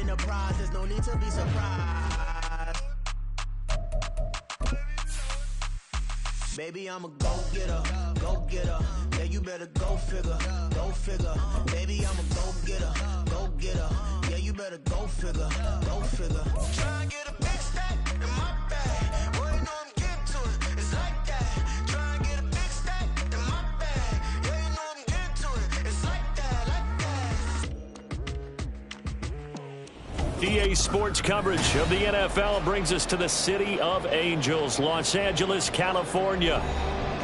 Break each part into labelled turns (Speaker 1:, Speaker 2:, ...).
Speaker 1: the prize, there's no need to be surprised. Baby, I'm a go-getter, go-getter. Yeah, you better go figure, go figure. Baby, I'm a go-getter, go-getter. Yeah, you better go figure, go figure. Try and get a big stack in my bag. Boy, you know I'm getting to it, it's like that. Try and get a big stack in my bag. Yeah, you know I'm getting to it, it's like that, like that.
Speaker 2: EA Sports coverage of the NFL brings us to the City of Angels, Los Angeles, California.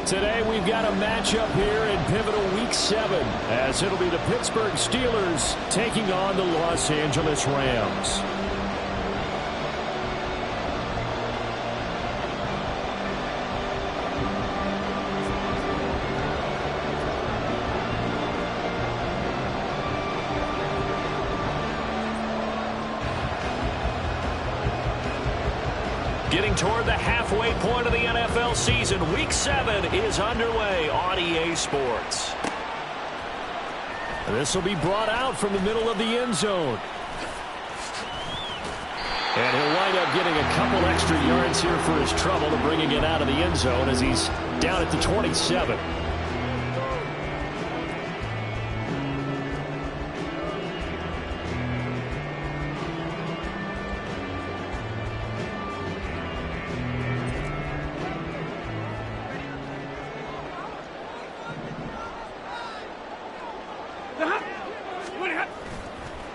Speaker 2: Today we've got a matchup here in pivotal Week 7, as it'll be the Pittsburgh Steelers taking on the Los Angeles Rams. Getting toward the halfway point of the NFL season, Week 7 is underway on EA Sports. This will be brought out from the middle of the end zone. And he'll wind up getting a couple extra yards here for his trouble to bringing it out of the end zone as he's down at the 27.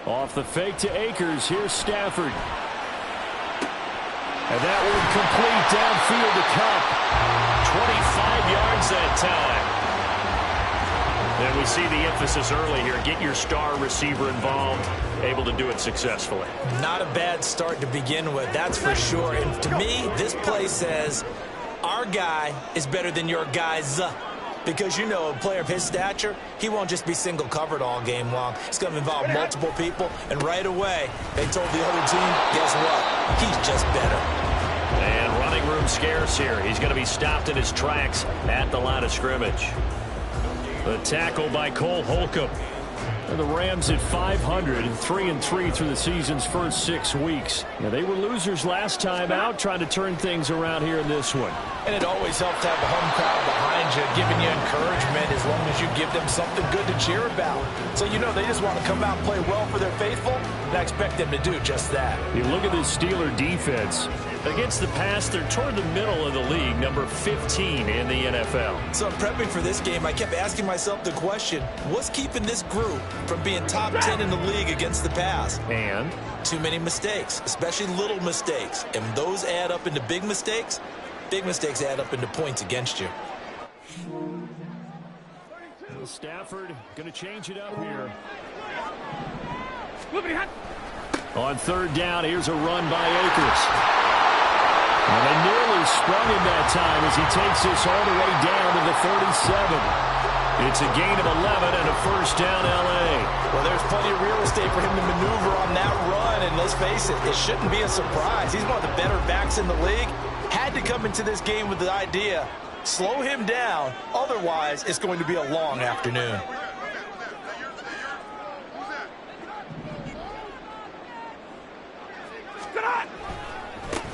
Speaker 2: Off the fake to Akers. Here's Stafford. And that one complete downfield to Cup. 25 yards that time. And we see the emphasis early here. Get your star receiver involved. Able to do it successfully.
Speaker 3: Not a bad start to begin with, that's for sure. And to me, this play says our guy is better than your guys. Because, you know, a player of his stature, he won't just be single covered all game long. It's going to involve multiple people. And right away, they told the other team, guess what? He's just better.
Speaker 2: And running room scarce here. He's going to be stopped in his tracks at the line of scrimmage. The tackle by Cole Holcomb. And the Rams at 500, 3-3 through the season's first 6 weeks. Now, they were losers last time out, trying to turn things around here in this one.
Speaker 3: And it always helps to have the home crowd behind you, giving you encouragement as long as you give them something good to cheer about. So, you know, they just want to come out and play well for their faithful, and I expect them to do just that.
Speaker 2: You look at this Steeler defense. Against the pass, they're toward the middle of the league, number 15 in the NFL.
Speaker 3: So in prepping for this game, I kept asking myself the question, what's keeping this group from being top 10 in the league against the pass?
Speaker 2: And?
Speaker 3: Too many mistakes, especially little mistakes. And those add up into big mistakes. Big mistakes add up into points against you.
Speaker 2: Stafford going to change it up here. On third down, here's a run by Akers. And they nearly sprung him that time as he takes this all the way down to the 37. It's a gain of 11 and a first down L.A.
Speaker 3: Well, there's plenty of real estate for him to maneuver on that run, and let's face it, it shouldn't be a surprise. He's one of the better backs in the league. Had to come into this game with the idea, slow him down, otherwise it's going to be a long afternoon.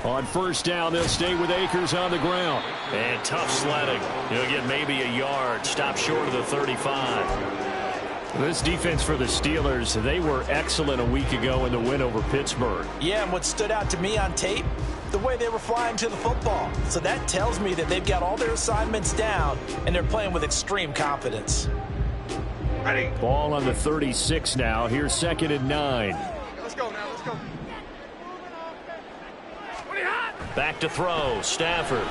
Speaker 2: On first down, they'll stay with Akers on the ground. And tough sledding. He'll get maybe a yard. Stop short of the 35. This defense for the Steelers, they were excellent a week ago in the win over Pittsburgh.
Speaker 3: Yeah, and what stood out to me on tape, the way they were flying to the football. So that tells me that they've got all their assignments down, and they're playing with extreme confidence.
Speaker 2: Ready. Ball on the 36 now. Here's 2nd and 9.
Speaker 4: Let's go now, let's go.
Speaker 2: Back to throw, Stafford.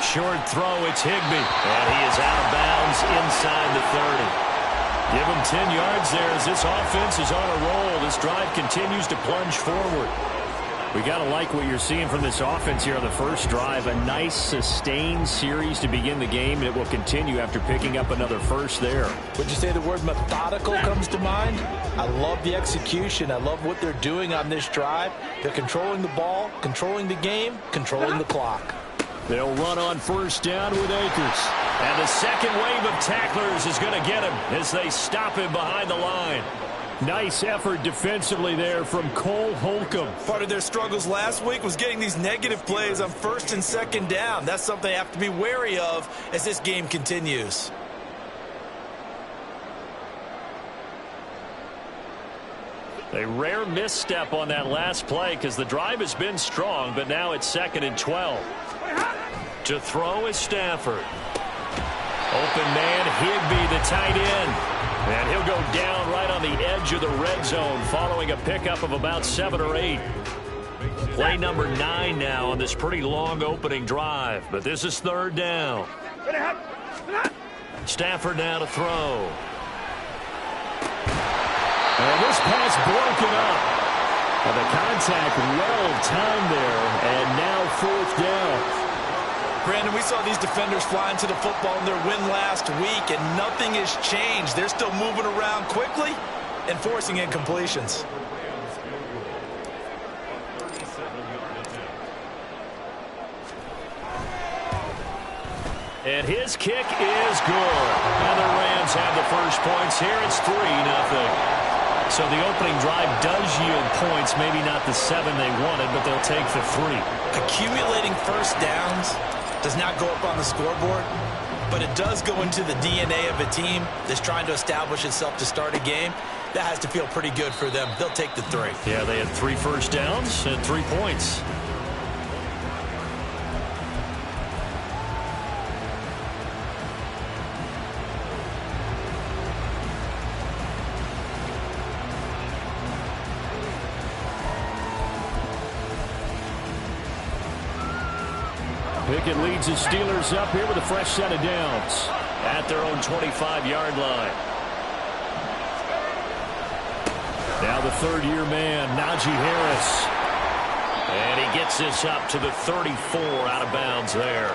Speaker 2: Short throw, it's Higbee. And he is out of bounds inside the 30. Give him 10 yards there as this offense is on a roll. This drive continues to plunge forward. We got to like what you're seeing from this offense here on the first drive. A nice, sustained series to begin the game, and it will continue after picking up another first there.
Speaker 3: Would you say the word methodical comes to mind? I love the execution. I love what they're doing on this drive. They're controlling the ball, controlling the game, controlling the clock.
Speaker 2: They'll run on first down with Akers. And the second wave of tacklers is going to get him as they stop him behind the line. Nice effort defensively there from Cole Holcomb.
Speaker 3: Part of their struggles last week was getting these negative plays on 1st and 2nd down. That's something they have to be wary of as this game continues.
Speaker 2: A rare misstep on that last play because the drive has been strong, but now it's 2nd and 12. To throw is Stafford. Open man, Higbee, the tight end. And he'll go down right on the edge of the red zone following a pickup of about 7 or 8. Play number 9 now on this pretty long opening drive, but this is 3rd down. Stafford now to throw. And this pass broken up. And the contact well timed there, and now 4th down.
Speaker 3: Brandon, we saw these defenders flying to the football in their win last week, and nothing has changed. They're still moving around quickly and forcing incompletions.
Speaker 2: And his kick is good. And the Rams have the first points here. It's 3-0. So the opening drive does yield points, maybe not the 7 they wanted, but they'll take the 3.
Speaker 3: Accumulating first downs does not go up on the scoreboard, but it does go into the DNA of a team that's trying to establish itself to start a game. That has to feel pretty good for them. They'll take the 3.
Speaker 2: Yeah, they had 3 first downs and 3 points. Pickett leads his Steelers up here with a fresh set of downs at their own 25-yard line. Now the 3rd-year man, Najee Harris. And he gets this up to the 34 out of bounds there.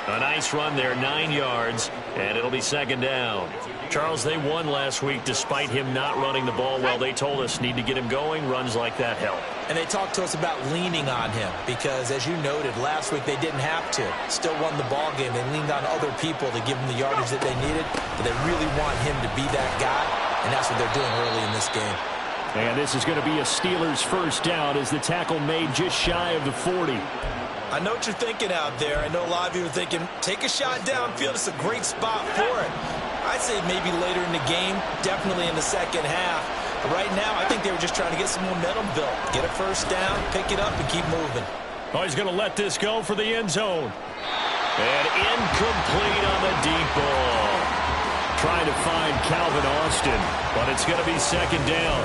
Speaker 2: A nice run there, 9 yards, and it'll be 2nd down. Charles, they won last week despite him not running the ball well. They told us need to get him going. Runs like that help.
Speaker 3: And they talked to us about leaning on him because, as you noted, last week they didn't have to. Still won the ball game. They leaned on other people to give them the yardage that they needed, but they really want him to be that guy, and that's what they're doing early in this game.
Speaker 2: And this is going to be a Steelers first down as the tackle made just shy of the 40.
Speaker 3: I know what you're thinking out there. I know a lot of you are thinking, take a shot downfield. It's a great spot for it. I'd say maybe later in the game, definitely in the 2nd half. But right now, I think they were just trying to get some momentum built. Get a first down, pick it up, and keep moving.
Speaker 2: Oh, he's going to let this go for the end zone. And incomplete on the deep ball. Trying to find Calvin Austin, but it's going to be 2nd down.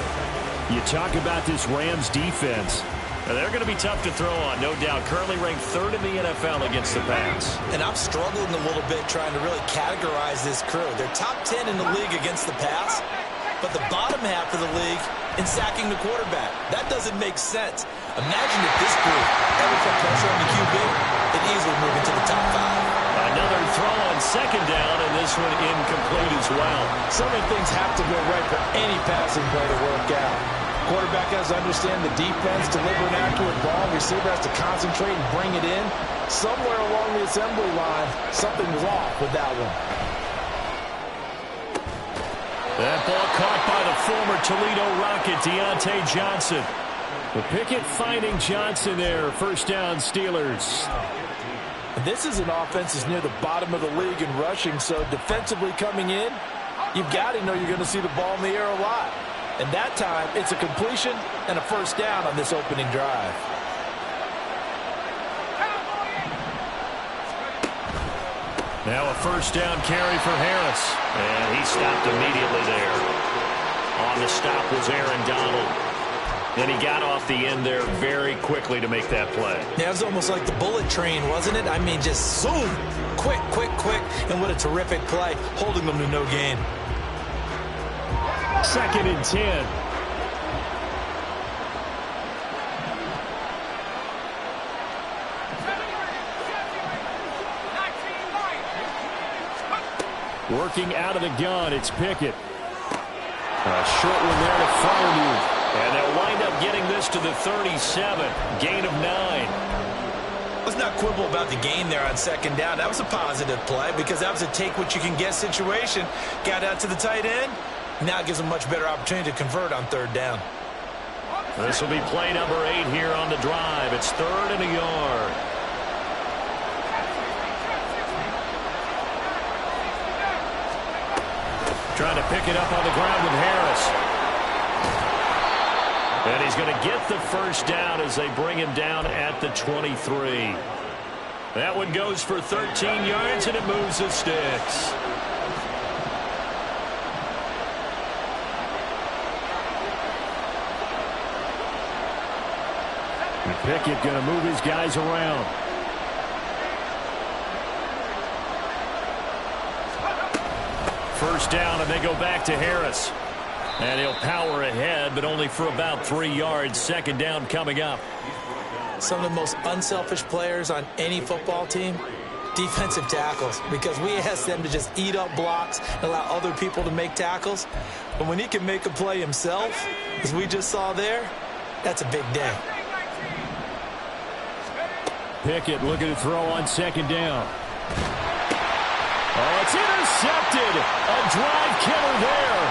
Speaker 2: You talk about this Rams defense. They're going to be tough to throw on, no doubt. Currently ranked 3rd in the NFL against the pass.
Speaker 3: And I'm struggling a little bit trying to really categorize this crew. They're top 10 in the league against the pass, but the bottom half of the league in sacking the quarterback. That doesn't make sense. Imagine if this group ever put pressure on the QB, they'd easily move into the top 5.
Speaker 2: Another throw on 2nd down, and this one incomplete as well.
Speaker 4: So many things have to go right for any passing play to work out. Quarterback has to understand the defense, deliver an accurate ball. Receiver has to concentrate and bring it in. Somewhere along the assembly line, something was off with that one.
Speaker 2: That ball caught by the former Toledo Rocket, Deontay Johnson. But Pickett finding Johnson there. First down, Steelers.
Speaker 4: This is an offense that's near the bottom of the league in rushing, so defensively coming in, you've got to know you're going to see the ball in the air a lot. And that time, it's a completion and a first down on this opening drive.
Speaker 2: Now a first down carry for Harris. And he stopped immediately there. On the stop was Aaron Donald. Then he got off the end there very quickly to make that play.
Speaker 3: Yeah, it was almost like the bullet train, wasn't it? I mean, just zoom. Quick, quick, quick. And what a terrific play, holding them to no gain.
Speaker 2: 2nd and 10. Working out of the gun, it's Pickett. A short one there to Farney. And they'll wind up getting this to the 37. Gain of 9.
Speaker 3: Let's not quibble about the gain there on 2nd down. That was a positive play because that was a take-what-you-can-get situation. Got out to the tight end, Now it gives them a much better opportunity to convert on third down.
Speaker 2: This will be play number 8 here on the drive. It's 3rd and a yard. Trying to pick it up on the ground with Harris. And he's going to get the first down as they bring him down at the 23. That one goes for 13 yards, and it moves the sticks. Pickett going to move his guys around. First down, and they go back to Harris. And he'll power ahead, but only for about 3 yards. Second down coming up.
Speaker 3: Some of the most unselfish players on any football team, defensive tackles, because we ask them to just eat up blocks and allow other people to make tackles. But when he can make a play himself, as we just saw there, that's a big day.
Speaker 2: Pickett looking to throw on second down. Oh, it's intercepted. A drive killer there.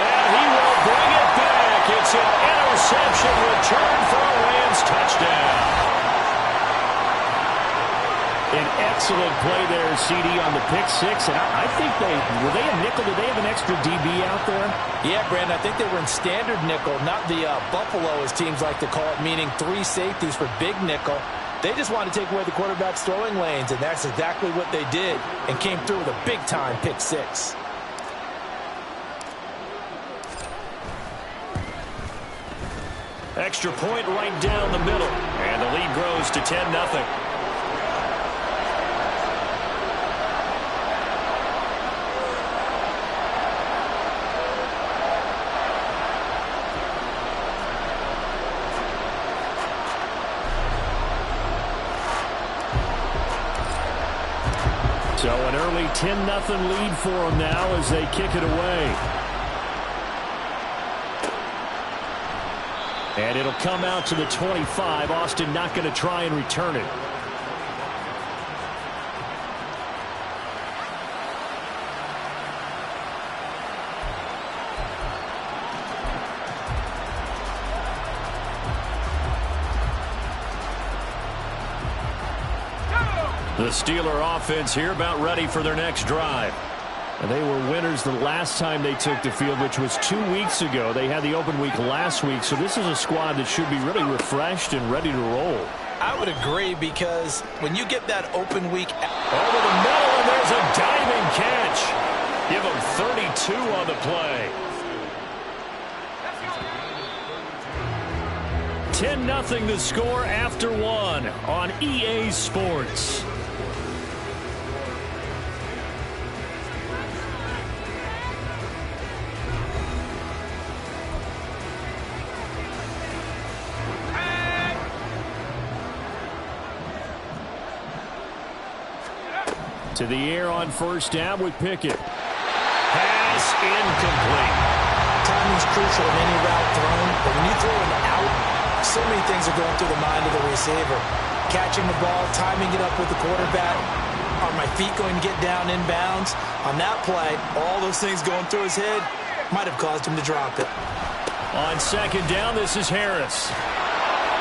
Speaker 2: And he will bring it back. It's an interception return for a Rams touchdown. An excellent play there, CD, on the pick six. And I think were they a nickel? Did they have an extra DB out there?
Speaker 4: Yeah, Brandon, I think they were in standard nickel, not the Buffalo, as teams like to call it, meaning 3 safeties for big nickel. They just wanted to take away the quarterback's throwing lanes, and that's exactly what they did, and came through with a big-time pick six.
Speaker 2: Extra point right down the middle, and the lead grows to 10-0. So an early 10-0 lead for them now as they kick it away. And it'll come out to the 25. Austin not going to try and return it. The Steeler offense here about ready for their next drive. And they were winners the last time they took the field, which was 2 weeks ago. They had the open week last week, so this is a squad that should be really refreshed and ready to roll.
Speaker 3: I would agree, because when you get that open week
Speaker 2: over the middle, and there's a diving catch. Give them 32 on the play. 10-0 the score after 1 on EA Sports. To the air on first down with Pickett. Pass incomplete.
Speaker 3: Timing's crucial in any route thrown, but when you throw it out, so many things are going through the mind of the receiver. Catching the ball, timing it up with the quarterback. Are my feet going to get down inbounds? On that play, all those things going through his head might have caused him to drop it.
Speaker 2: On second down, this is Harris.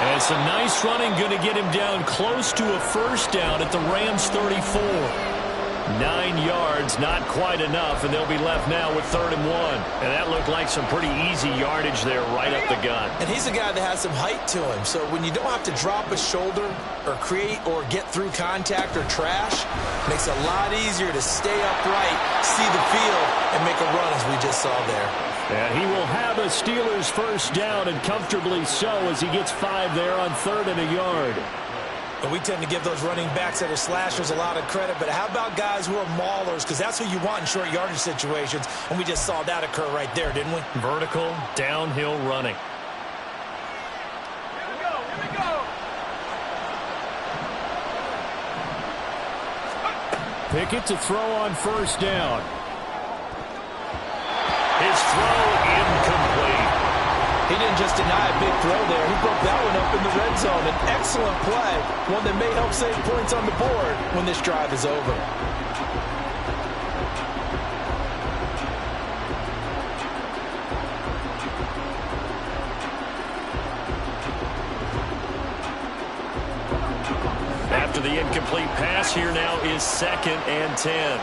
Speaker 2: And some nice running, going to get him down close to a first down at the Rams 34. 9 yards, not quite enough, and they'll be left now with 3rd and 1. And that looked like some pretty easy yardage there right up the gut.
Speaker 3: And he's a guy that has some height to him, so when you don't have to drop a shoulder or create or get through contact or trash, it makes it a lot easier to stay upright, see the field, and make a run as we just saw there.
Speaker 2: And he will have a Steelers first down, and comfortably so, as he gets 5 there on 3rd and a yard.
Speaker 3: And we tend to give those running backs that are slashers a lot of credit, but how about guys who are maulers? Because that's who you want in short yardage situations, and we just saw that occur right there, didn't we?
Speaker 2: Vertical, downhill running.
Speaker 1: Here we go.
Speaker 2: Pickett to throw on first down. His throw incomplete.
Speaker 3: He didn't just deny a big throw there. He broke that one up in the red zone. An excellent play, one that may help save points on the board when this drive is over.
Speaker 2: After the incomplete pass, here now is 2nd and 10.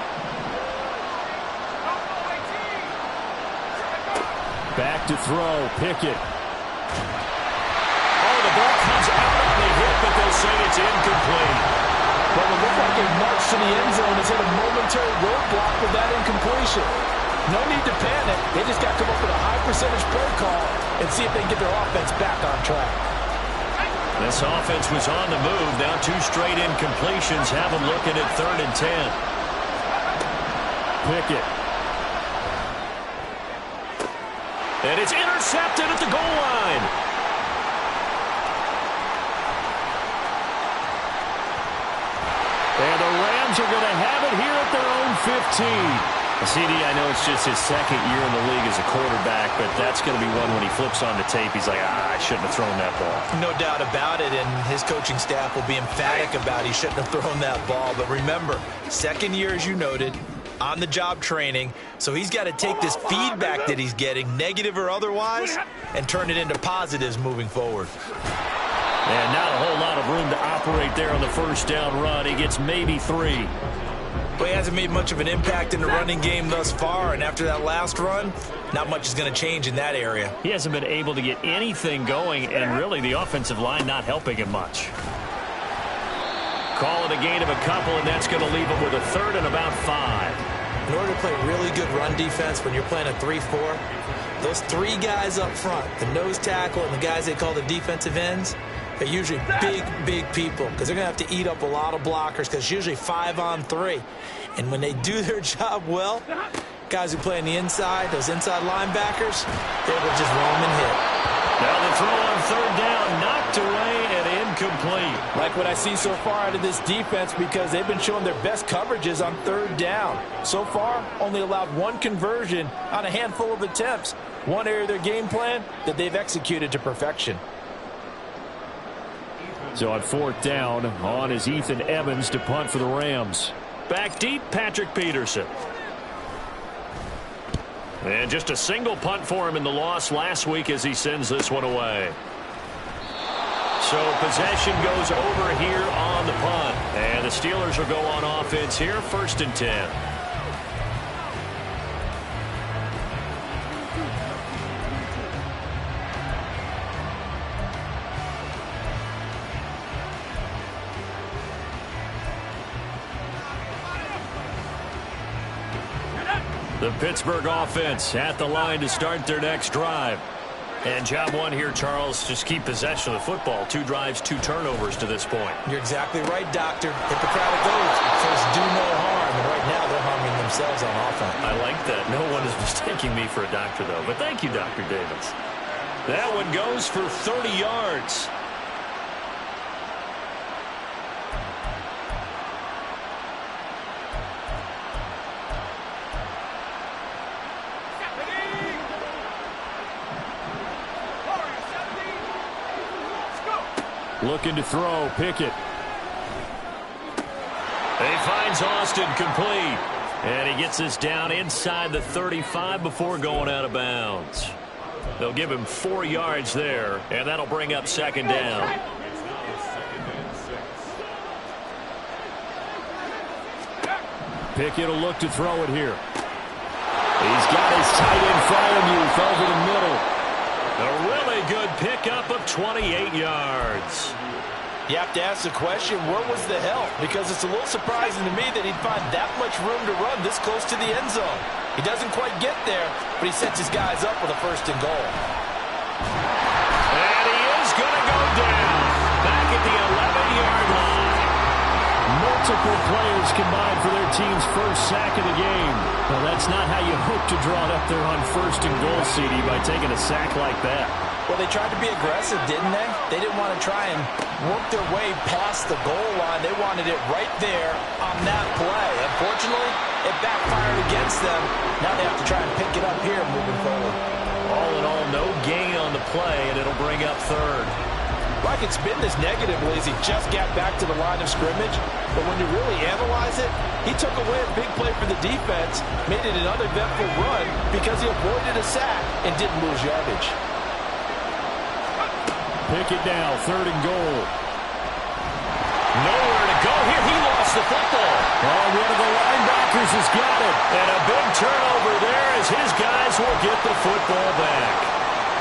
Speaker 2: Back to throw, Pickett. Oh, the ball comes out on the hit, but they'll say it's incomplete.
Speaker 4: But it looked like a march to the end zone has hit a momentary roadblock with that incompletion. No need to panic. They just got to come up with a high percentage play call and see if they can get their offense back on track.
Speaker 2: This offense was on the move. Now 2 straight incompletions have them looking at 3rd and 10. Pickett. And it's intercepted at the goal line. And the Rams are going to have it here at their own 15. CD, I know it's just his 2nd year in the league as a quarterback, but that's going to be one when he flips on the tape. He's like, I shouldn't have thrown that ball.
Speaker 3: No doubt about it, and his coaching staff will be emphatic about he shouldn't have thrown that ball. But remember, 2nd year, as you noted, on-the-job training, so he's got to take this feedback that he's getting, negative or otherwise, and turn it into positives moving forward.
Speaker 2: And not a whole lot of room to operate there on the first down run. He gets maybe 3.
Speaker 3: But he hasn't made much of an impact in the running game thus far, and after that last run, not much is going to change in that area.
Speaker 2: He hasn't been able to get anything going, and really the offensive line not helping him much. Call it a gain of a couple, and that's going to leave him with a 3rd and about 5.
Speaker 3: In order to play really good run defense when you're playing a 3-4, those 3 guys up front, the nose tackle and the guys they call the defensive ends, they're usually big people because they're going to have to eat up a lot of blockers because it's usually 5 on 3. And when they do their job well, guys who play on the inside, those inside linebackers, they will just roam and hit.
Speaker 2: Now the throw on 3rd down, knocked away and incomplete.
Speaker 4: Like what I see so far out of this defense because they've been showing their best coverages on 3rd down. So far, only allowed 1 conversion on a handful of attempts. One area of their game plan that they've executed to perfection.
Speaker 2: So on 4th down, on is Ethan Evans to punt for the Rams. Back deep, Patrick Peterson. And just a single punt for him in the loss last week as he sends this one away. So possession goes over here on the punt. And the Steelers will go on offense here, 1st and 10. The Pittsburgh offense at the line to start their next drive. And job one here, Charles, just keep possession of the football. 2 drives, 2 turnovers to this point.
Speaker 3: You're exactly right, Doctor. Hippocratic oath says do no harm. And right now they're harming themselves on offense.
Speaker 2: I like that. No one is mistaking me for a doctor, though. But thank you, Dr. Davis. That one goes for 30 yards. Looking to throw, Pickett. He finds Austin complete. And he gets this down inside the 35 before going out of bounds. They'll give him 4 yards there, and that'll bring up 2nd down. Pickett will look to throw it here. He's got his tight end Freiermuth over the middle. A really good pickup of 28 yards.
Speaker 4: You have to ask the question, where was the help? Because it's a little surprising to me that he'd find that much room to run this close to the end zone. He doesn't quite get there, but he sets his guys up with a 1st and goal.
Speaker 2: And he is going to go down back at the 11-yard line. Multiple players combined for their team's first sack of the game. Well, that's not how you hope to draw it up there on 1st and goal, CD, by taking a sack like that.
Speaker 3: Well, they tried to be aggressive, didn't they? They didn't want to try and work their way past the goal line. They wanted it right there on that play. Unfortunately, it backfired against them. Now they have to try and pick it up here moving forward.
Speaker 2: All in all, no gain on the play, and it'll bring up third.
Speaker 4: Like it's been this negatively as he just got back to the line of scrimmage. But when you really analyze it, he took away a big play for the defense, made it an uneventful run because he avoided a sack and didn't lose yardage.
Speaker 2: Pick it now, 3rd and goal. Nowhere to go here. He lost the football. Oh, one of the linebackers has got it. And a big turnover there as his guys will get the football back.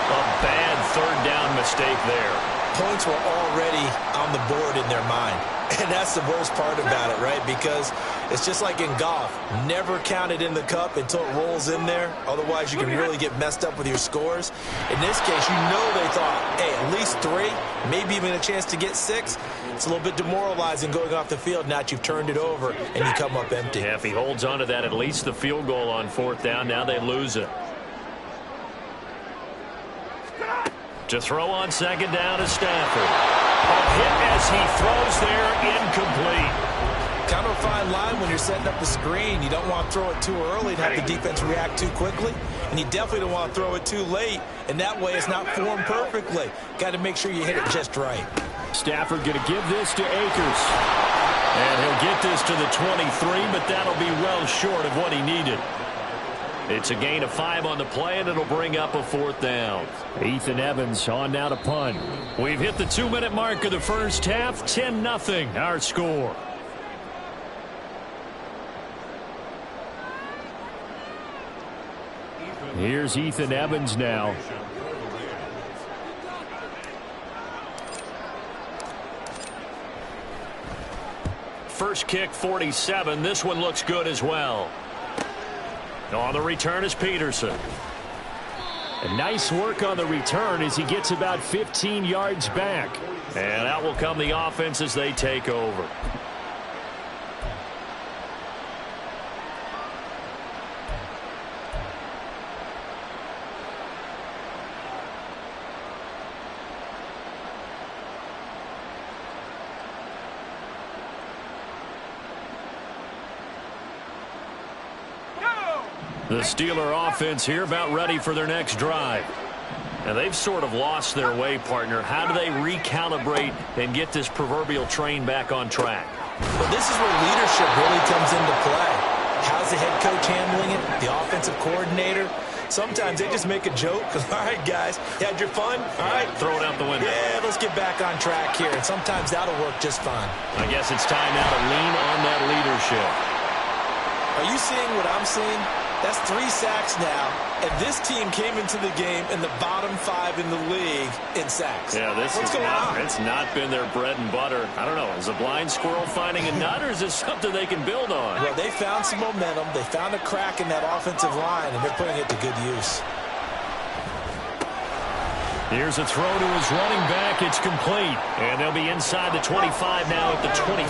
Speaker 2: A bad 3rd down mistake there.
Speaker 3: Points were already on the board in their mind. And that's the worst part about it, right? Because it's just like in golf. Never count it in the cup until it rolls in there. Otherwise, you can really get messed up with your scores. In this case, you know they thought, hey, at least 3, maybe even a chance to get 6. It's a little bit demoralizing going off the field now that you've turned it over and you come up empty.
Speaker 2: Yeah, if he holds on to that, at least the field goal on 4th down, now they lose it. To throw on 2nd down is Stafford. A hit as he throws there, incomplete.
Speaker 3: Kind of a fine line when you're setting up the screen. You don't want to throw it too early and have the defense react too quickly. And you definitely don't want to throw it too late. And that way it's not formed perfectly. Got to make sure you hit it just right.
Speaker 2: Stafford going to give this to Akers. And he'll get this to the 23, but that'll be well short of what he needed. It's a gain of 5 on the play, and it'll bring up a 4th down. Ethan Evans on now to punt. We've hit the 2-minute mark of the first half. 10-0 our score. Here's Ethan Evans now. First kick, 47. This one looks good as well. On the return is Peterson. And nice work on the return as he gets about 15 yards back. And out will come the offense as they take over. The Steeler offense here about ready for their next drive. And they've sort of lost their way, partner. How do they recalibrate and get this proverbial train back on track?
Speaker 3: Well, this is where leadership really comes into play. How's the head coach handling it? The offensive coordinator? Sometimes they just make a joke. All right, guys, you had your fun? All right.
Speaker 2: Throw it out the window.
Speaker 3: Yeah, let's get back on track here. And sometimes that'll work just fine.
Speaker 2: I guess it's time now to lean on that leadership.
Speaker 3: Are you seeing what I'm seeing? That's 3 sacks now, and this team came into the game in the bottom 5 in the league in sacks.
Speaker 2: Yeah,
Speaker 3: What's going on?
Speaker 2: It's not been their bread and butter. I don't know. Is a blind squirrel finding a nut, or is this something they can build on?
Speaker 3: Well, they found some momentum. They found a crack in that offensive line, and they're putting it to good use.
Speaker 2: Here's a throw to his running back. It's complete. And they'll be inside the 25 now at the 24.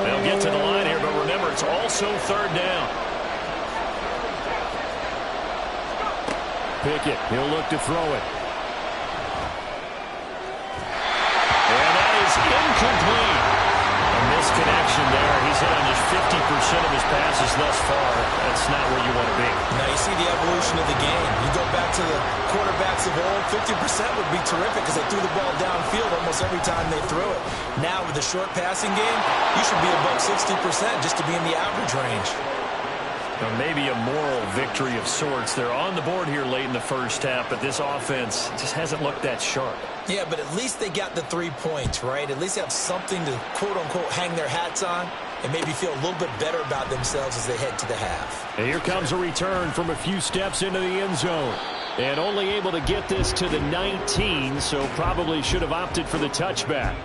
Speaker 2: They'll get to the line here, but remember, it's also 3rd down. Pickett, he'll look to throw it. And that is incomplete. A misconnection there. He's hit on just 50% of his passes thus far. That's not where you want to be.
Speaker 3: Now you see the evolution of the game. You go back to the quarterbacks of old, 50% would be terrific because they threw the ball downfield almost every time they threw it. Now with the short passing game, you should be above 60% just to be in the average range.
Speaker 2: Well, maybe a moral victory of sorts. They're on the board here late in the first half, but this offense just hasn't looked that sharp.
Speaker 3: Yeah, but at least they got the 3 points, right? At least they have something to, quote-unquote, hang their hats on and maybe feel a little bit better about themselves as they head to the half.
Speaker 2: And here comes a return from a few steps into the end zone. And only able to get this to the 19, so probably should have opted for the touchback.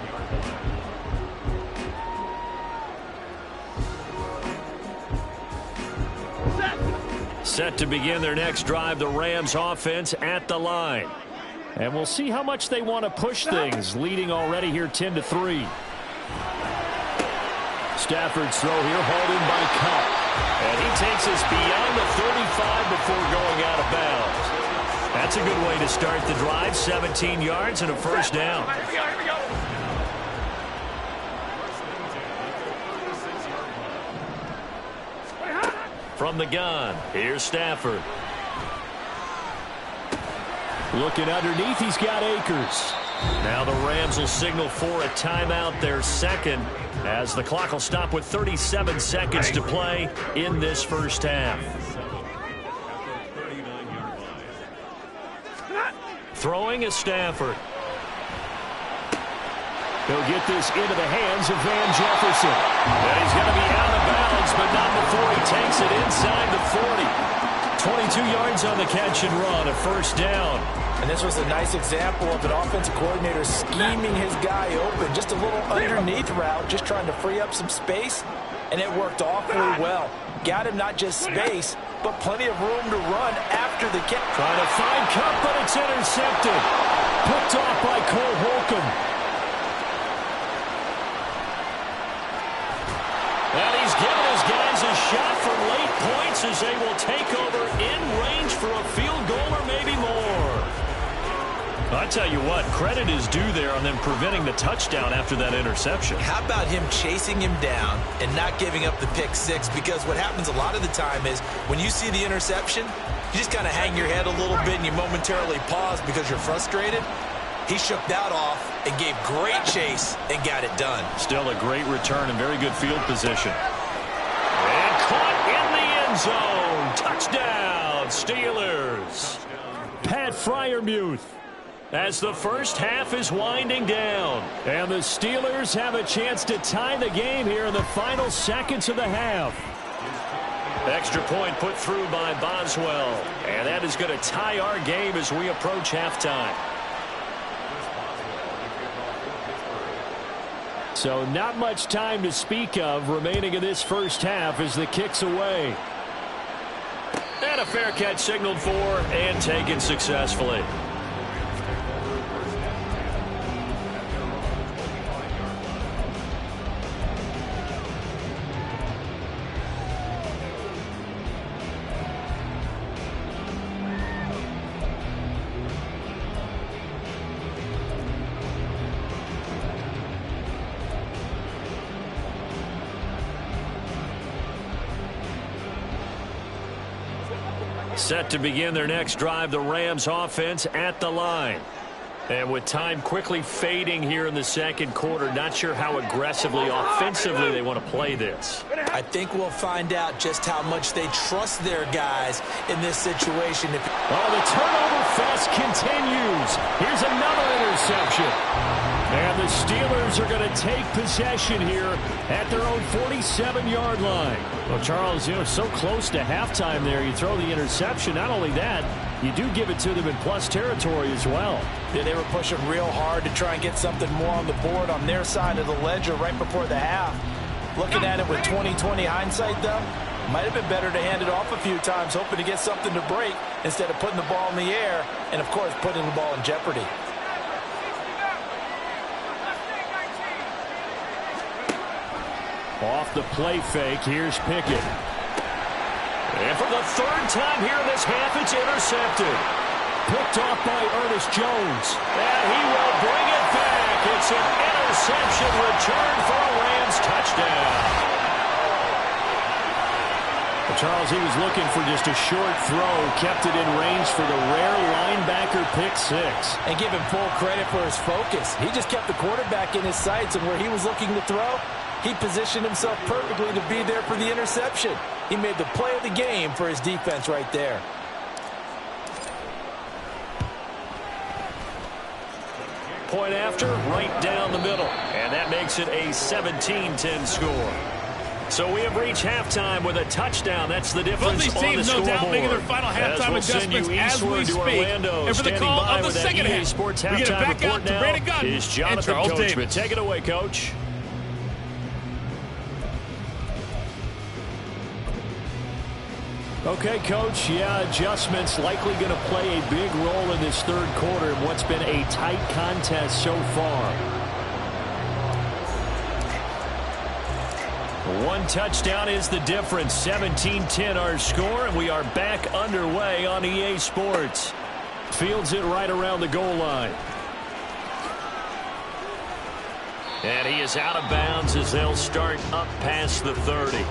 Speaker 2: Set to begin their next drive, the Rams offense at the line. And we'll see how much they want to push things, leading already here 10-3. Stafford's throw here, hauled in by Cup. And he takes us beyond the 35 before going out of bounds. That's a good way to start the drive, 17 yards and a first down. From the gun, here's Stafford. Looking underneath, he's got Akers. Now the Rams will signal for a timeout, their second, as the clock will stop with 37 seconds to play in this first half. Throwing is Stafford. He'll get this into the hands of Van Jefferson. And he's going to be out of bounds, but not before he takes it inside the 40. 22 yards on the catch and run, a first down.
Speaker 3: And this was a nice example of an offensive coordinator scheming his guy open. Just a little underneath route, just trying to free up some space, and it worked awfully well. Got him not just space, but plenty of room to run after the catch.
Speaker 2: Trying to find Cup, but it's intercepted. Picked off by Cole Holcomb. And he's giving his guys a shot from late points as they will take over in range for a field goal or maybe more. I tell you what, credit is due there on them preventing the touchdown after that interception.
Speaker 3: How about him chasing him down and not giving up the pick six? Because what happens a lot of the time is when you see the interception, you just kind of hang your head a little bit and you momentarily pause because you're frustrated. He shook that off and gave great chase and got it done.
Speaker 2: Still a great return and very good field position. And caught in the end zone. Touchdown, Steelers. Pat Freiermuth. As the first half is winding down. And the Steelers have a chance to tie the game here in the final seconds of the half. Extra point put through by Boswell. And that is going to tie our game as we approach halftime. So not much time to speak of remaining in this first half as the kick's away. And a fair catch signaled for and taken successfully. Set to begin their next drive, the Rams offense at the line. And with time quickly fading here in the second quarter, not sure how aggressively, offensively they want to play this.
Speaker 3: I think we'll find out just how much they trust their guys in this situation.
Speaker 2: Oh, the turnover fest continues. Here's another interception. And the Steelers are going to take possession here at their own 47-yard line. Well, Charles, you know, so close to halftime there, you throw the interception. Not only that, you do give it to them in plus territory as well.
Speaker 3: Yeah, they were pushing real hard to try and get something more on the board on their side of the ledger right before the half. Looking at it with 20/20 hindsight, though, might have been better to hand it off a few times, hoping to get something to break instead of putting the ball in the air and, of course, putting the ball in jeopardy.
Speaker 2: Off the play fake, here's Pickett. And for the third time here in this half, it's intercepted. Picked off by Ernest Jones. And he will bring it back. It's an interception return for a Rams touchdown. Well, Charles, he was looking for just a short throw, kept it in range for the rare linebacker pick six.
Speaker 3: And give him full credit for his focus. He just kept the quarterback in his sights, and where he was looking to throw, he positioned himself perfectly to be there for the interception. He made the play of the game for his defense right there.
Speaker 2: Point after, right down the middle. And that makes it a 17-10 score. So we have reached halftime with a touchdown. That's the difference
Speaker 5: Both these
Speaker 2: on the
Speaker 5: teams, no
Speaker 2: scoreboard.
Speaker 5: doubt, making their final halftime adjustments as we speak.
Speaker 2: Orlando,
Speaker 5: And for the call of the second half,
Speaker 2: Sports
Speaker 5: we get it
Speaker 2: halftime
Speaker 5: back out
Speaker 2: report
Speaker 5: to
Speaker 2: now
Speaker 5: Brandon Gunn
Speaker 2: is
Speaker 5: and
Speaker 2: Jonathan
Speaker 5: Charles
Speaker 2: Coachman.
Speaker 5: Davis.
Speaker 2: Take it away, Coach. Okay, Coach, yeah, adjustments likely going to play a big role in this third quarter in what's been a tight contest so far. One touchdown is the difference. 17-10 our score, and we are back underway on EA Sports. Fields it right around the goal line. And he is out of bounds as they'll start up past the 30.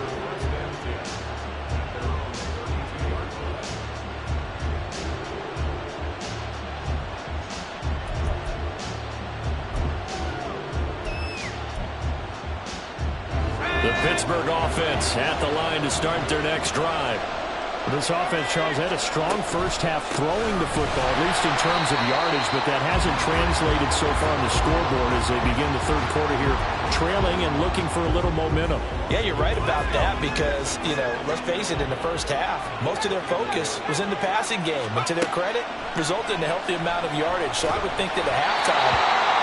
Speaker 2: Pittsburgh offense at the line to start their next drive.
Speaker 5: This offense, Charles, had a strong first half throwing the football, at least in terms of yardage, but that hasn't translated so far on the scoreboard as they begin the third quarter here, trailing and looking for a little momentum.
Speaker 3: Yeah, you're right about that because, let's face it, in the first half, most of their focus was in the passing game. And to their credit, resulted in a healthy amount of yardage. So I would think that at halftime,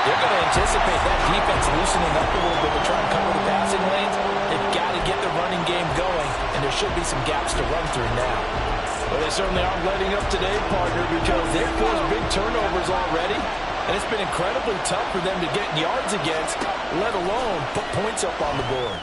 Speaker 3: they're going to anticipate that defense loosening up a little bit to try and cover the passing lanes. They've got to get the running game going, and there should be some gaps to run through now.
Speaker 4: Well, they certainly aren't letting up today, partner, because they've forced big turnovers already, and it's been incredibly tough for them to get yards against, let alone put points up on the board.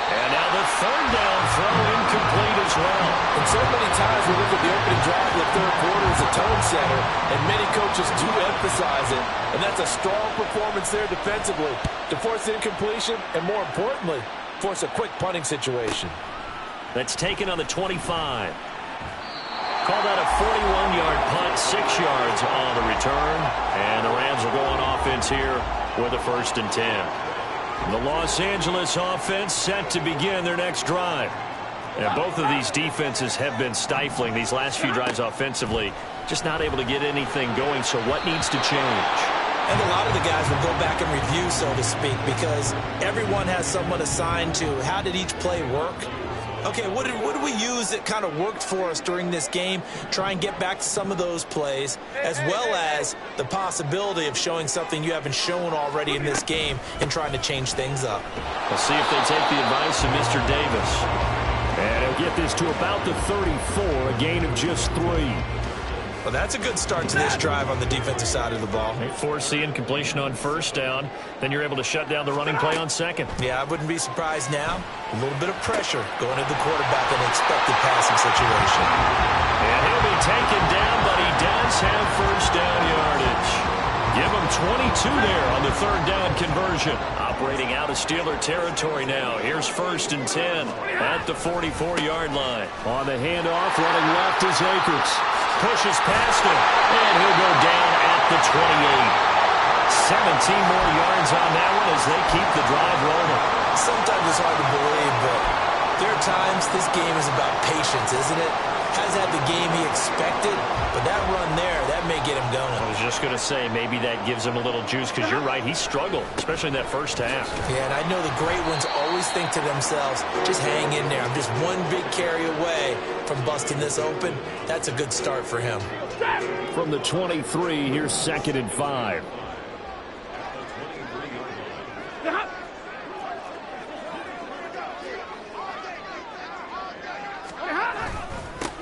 Speaker 2: And now the third down throw incomplete as well.
Speaker 4: And so many times we look at the opening drive of the third quarter as a tone setter, and many coaches do emphasize it. And that's a strong performance there defensively to force incompletion and, more importantly, force a quick punting situation.
Speaker 2: That's taken on the 25. Called out a 41-yard punt, 6 yards on the return. And the Rams will go on offense here with a 1st and 10. The Los Angeles offense set to begin their next drive. And both of these defenses have been stifling these last few drives offensively. Just not able to get anything going, so what needs to change?
Speaker 3: And a lot of the guys will go back and review, so to speak, because everyone has someone assigned to how did each play work. Okay, what did we use that kind of worked for us during this game? Try and get back to some of those plays, as well as the possibility of showing something you haven't shown already in this game and trying to change things up.
Speaker 2: We'll see if they take the advice of Mr. Davis.
Speaker 5: And he'll get this to about the 34, a gain of just 3.
Speaker 3: Well, that's a good start to this drive on the defensive side of the ball.
Speaker 2: They force the incompletion on 1st down. Then you're able to shut down the running play on 2nd.
Speaker 3: Yeah, I wouldn't be surprised now. A little bit of pressure going to the quarterback in an expected passing situation.
Speaker 2: And he'll be taken down, but he does have 1st down yardage. Give him 22 there on the 3rd down conversion. Operating out of Steeler territory now. Here's 1st and 10 at the 44-yard line.
Speaker 5: On the handoff, running left is Akers.
Speaker 2: Pushes past him, and he'll go down at the 28. 17 more yards on that one as they keep the drive rolling.
Speaker 3: Sometimes it's hard to believe, but there are times this game is about patience, isn't it? Has had the game he expected, but that run there, that may get him going.
Speaker 2: I was just going to say, maybe that gives him a little juice, because you're right, he struggled, especially in that first half.
Speaker 3: Yeah, and I know the great ones always think to themselves, just hang in there. I'm just one big carry away from busting this open. That's a good start for him.
Speaker 5: From the 23, here's 2nd and 5.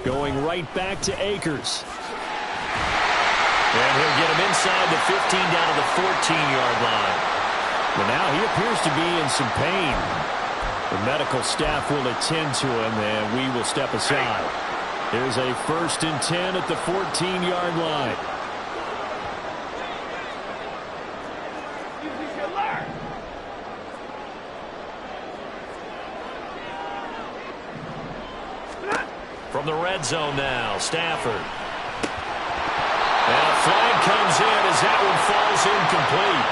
Speaker 5: Going right back to Akers.
Speaker 2: And he'll get him inside the 15 down to the 14-yard line.
Speaker 5: But now he appears to be in some pain. The medical staff will attend to him, and we will step aside. Here's a 1st and 10 at the 14-yard line.
Speaker 2: From the red zone now, Stafford. And a flag comes in as that one falls incomplete.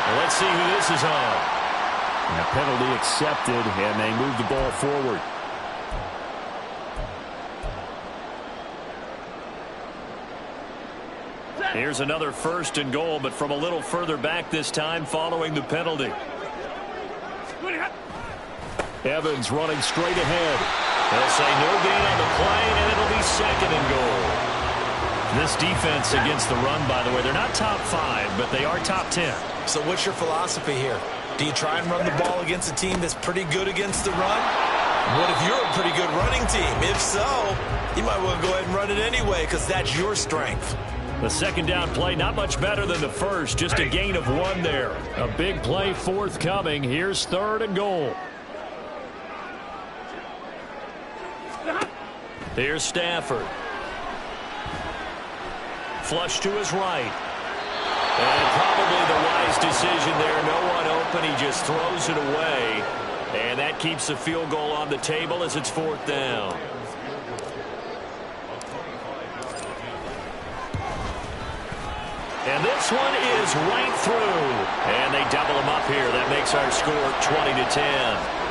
Speaker 2: Well, let's see who this is on.
Speaker 5: And a penalty accepted, and they move the ball forward.
Speaker 2: Here's another 1st and goal, but from a little further back this time following the penalty.
Speaker 5: Evans running straight ahead.
Speaker 2: They'll say no gain on the play, and it'll be 2nd and goal. This defense against the run, by the way, they're not top 5, but they are top 10.
Speaker 3: So what's your philosophy here? Do you try and run the ball against a team that's pretty good against the run? What if you're a pretty good running team? If so, you might want to go ahead and run it anyway because that's your strength.
Speaker 2: The 2nd down play, not much better than the first, just a gain of 1 there.
Speaker 5: A big play forthcoming. Here's 3rd and goal.
Speaker 2: Here's Stafford. Flush to his right. And probably the wise decision there. No one open. He just throws it away. And that keeps the field goal on the table as it's 4th down. And this one is right through. And they double them up here. That makes our score 20-10.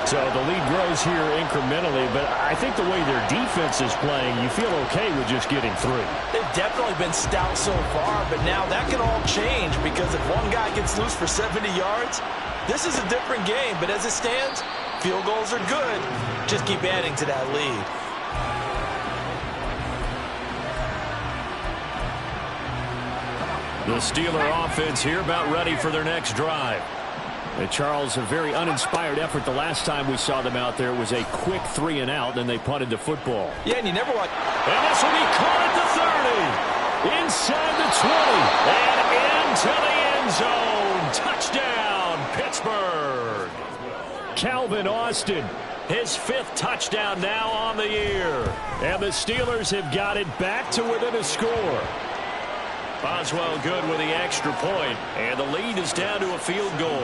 Speaker 5: So the lead grows here incrementally, but I think the way their defense is playing, you feel okay with just getting through.
Speaker 3: They've definitely been stout so far, but now that can all change because if one guy gets loose for 70 yards, this is a different game. But as it stands, field goals are good. Just keep adding to that lead.
Speaker 2: The Steeler offense here about ready for their next drive.
Speaker 5: And Charles, a very uninspired effort the last time we saw them out there. It was a quick 3-and-out, and they punted the football.
Speaker 3: Yeah, and you never want...
Speaker 2: And this will be caught at the 30. Inside the 20. And into the end zone. Touchdown, Pittsburgh. Calvin Austin, his 5th touchdown now on the year. And the Steelers have got it back to within a score. Boswell good with the extra point, and the lead is down to a field goal.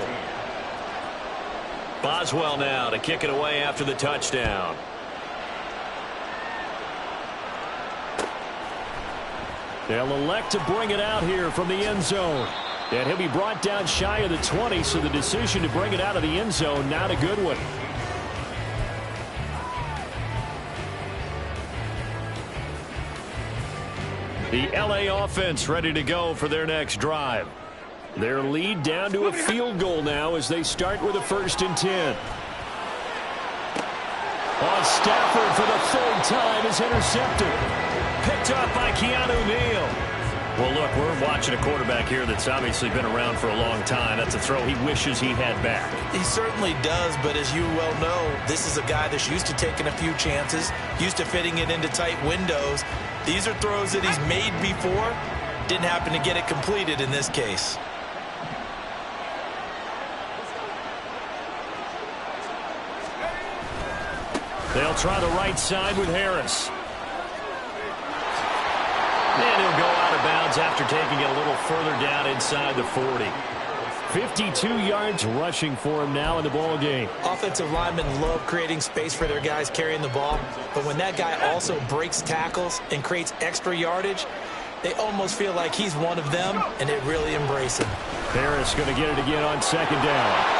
Speaker 2: Boswell now to kick it away after the touchdown. They'll elect to bring it out here from the end zone. And he'll be brought down shy of the 20, so the decision to bring it out of the end zone, not a good one. The LA offense ready to go for their next drive. Their lead down to a field goal now as they start with a 1st and 10. On Stafford for the 3rd time is intercepted. Picked up by Keanu Neal. Well, look, we're watching a quarterback here that's obviously been around for a long time. That's a throw he wishes he had back.
Speaker 3: He certainly does, but as you well know, this is a guy that's used to taking a few chances, used to fitting it into tight windows. These are throws that he's made before. Didn't happen to get it completed in this case.
Speaker 2: They'll try the right side with Harris. And he'll go out of bounds after taking it a little further down inside the 40. 52 yards rushing for him now in the ball game.
Speaker 3: Offensive linemen love creating space for their guys carrying the ball, but when that guy also breaks tackles and creates extra yardage, they almost feel like he's one of them, and they really embrace him.
Speaker 2: Harris going to get it again on 2nd down.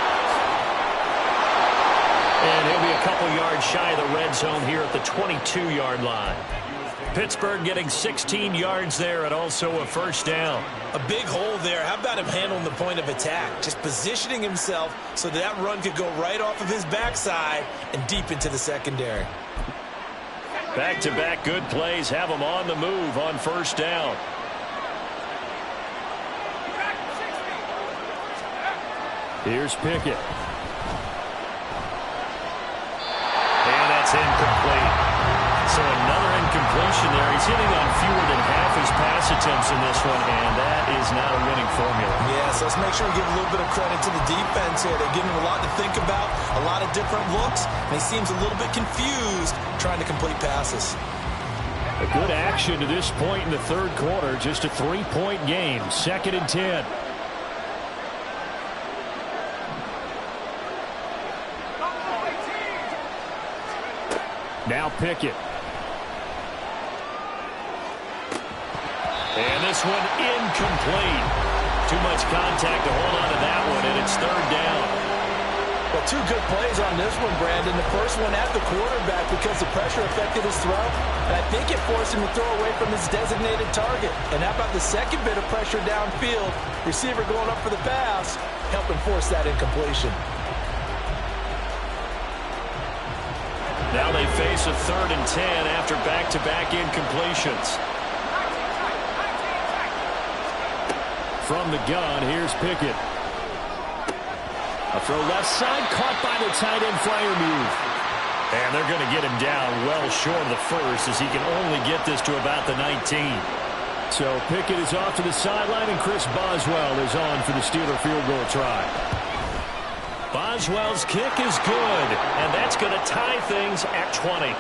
Speaker 2: And he'll be a couple yards shy of the red zone here at the 22-yard line. Pittsburgh getting 16 yards there and also a 1st down.
Speaker 3: A big hole there. How about him handling the point of attack? Just positioning himself so that run could go right off of his backside and deep into the secondary.
Speaker 2: Back-to-back good plays have him on the move on 1st down.
Speaker 5: Here's Pickett.
Speaker 2: And that's incomplete. So another incompletion there. He's hitting on fewer than half his pass attempts in this one, and that is not a winning formula.
Speaker 3: Yeah, so let's make sure we give a little bit of credit to the defense here. They're giving him a lot to think about, a lot of different looks, and he seems a little bit confused trying to complete passes.
Speaker 5: A good action to this point in the 3rd quarter. Just a 3-point game. 2nd and 10. Now Pickett.
Speaker 2: And this one incomplete. Too much contact to hold on to that one, and it's 3rd down.
Speaker 3: Well, 2 good plays on this one, Brandon. The first one at the quarterback because the pressure affected his throw, and I think it forced him to throw away from his designated target. And how about the second bit of pressure downfield? Receiver going up for the pass, helping force that incompletion.
Speaker 2: Now they face a 3rd and 10 after back-to-back incompletions.
Speaker 5: From the gun, here's Pickett. A throw left side, caught by the tight end Freiermuth.
Speaker 2: And they're going to get him down well short of the 1st as he can only get this to about the 19.
Speaker 5: So Pickett is off to the sideline, and Chris Boswell is on for the Steeler field goal try.
Speaker 2: Boswell's kick is good, and that's going to tie things at 20.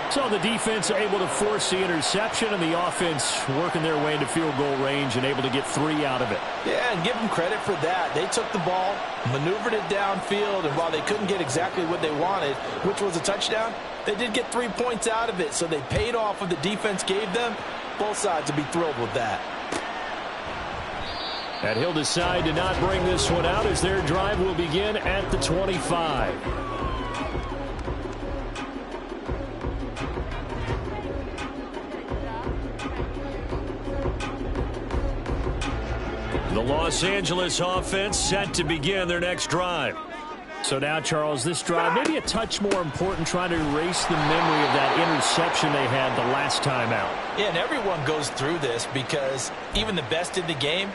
Speaker 5: So the defense able to force the interception, and the offense working their way into field goal range and able to get 3 out of it.
Speaker 3: Yeah, and give them credit for that. They took the ball, maneuvered it downfield, and while they couldn't get exactly what they wanted, which was a touchdown, they did get 3 points out of it, so they paid off what the defense gave them. Both sides will be thrilled with that.
Speaker 5: And he'll decide to not bring this one out as their drive will begin at the 25. The Los Angeles offense set to begin their next drive. So now, Charles, this drive maybe a touch more important, trying to erase the memory of that interception they had the last time out.
Speaker 3: Yeah, and everyone goes through this because even the best in the game,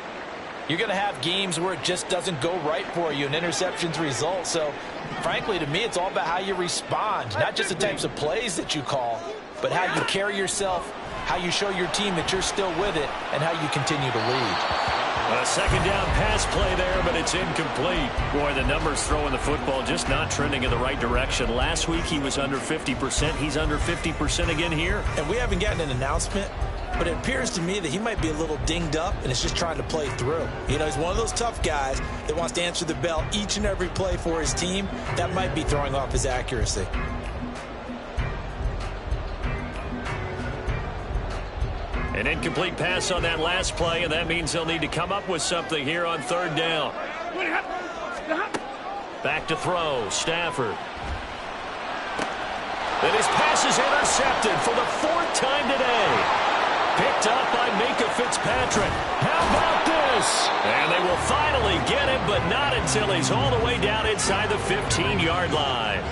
Speaker 3: you're going to have games where it just doesn't go right for you and interceptions result. So, frankly, to me, it's all about how you respond, not just the types of plays that you call, but how you carry yourself, how you show your team that you're still with it, and how you continue to lead.
Speaker 2: A second down pass play there, but it's incomplete. Boy, the numbers throwing the football just not trending in the right direction. Last week he was under 50%. He's under 50% again here.
Speaker 3: And we haven't gotten an announcement, but it appears to me that he might be a little dinged up and is just trying to play through. You know, he's one of those tough guys that wants to answer the bell each and every play for his team. That might be throwing off his accuracy.
Speaker 2: An incomplete pass on that last play, and that means they'll need to come up with something here on third down. Back to throw, Stafford. And his pass is intercepted for the fourth time today. Picked up by Minka Fitzpatrick. How about this? And they will finally get him, but not until he's all the way down inside the 15-yard line.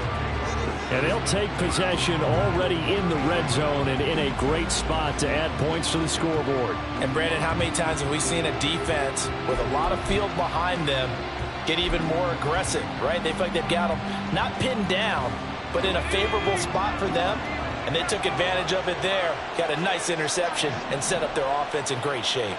Speaker 5: And they'll take possession already in the red zone and in a great spot to add points to the scoreboard.
Speaker 3: And, Brandon, how many times have we seen a defense with a lot of field behind them get even more aggressive, right? They feel like they've got them not pinned down, but in a favorable spot for them, and they took advantage of it there, got a nice interception, and set up their offense in great shape.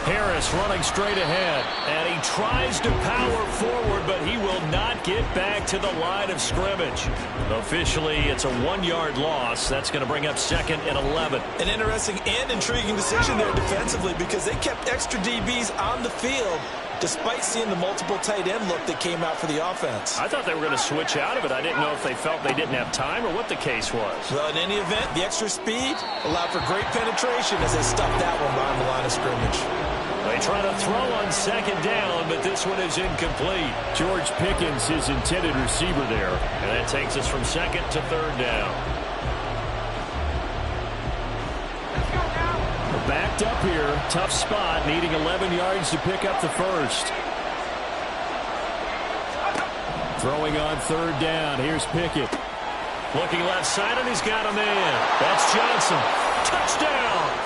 Speaker 2: Harris running straight ahead, and he tries to power forward, but he will not get back to the line of scrimmage. Officially, it's a 1-yard loss. That's going to bring up 2nd and 11.
Speaker 3: An interesting and intriguing decision there defensively because they kept extra DBs on the field despite seeing the multiple tight end look that came out for the offense.
Speaker 2: I thought they were going to switch out of it. I didn't know if they felt they didn't have time or what the case was.
Speaker 3: Well, in any event, the extra speed allowed for great penetration as they stuffed that one behind the line of scrimmage.
Speaker 2: They try to throw on 2nd down, but this one is incomplete.
Speaker 5: George Pickens, his intended receiver there.
Speaker 2: And that takes us from 2nd to 3rd down.
Speaker 5: Backed up here, tough spot, needing 11 yards to pick up the first. Throwing on 3rd down, here's Pickett.
Speaker 2: Looking left side, and he's got a man. That's Johnson. Touchdown!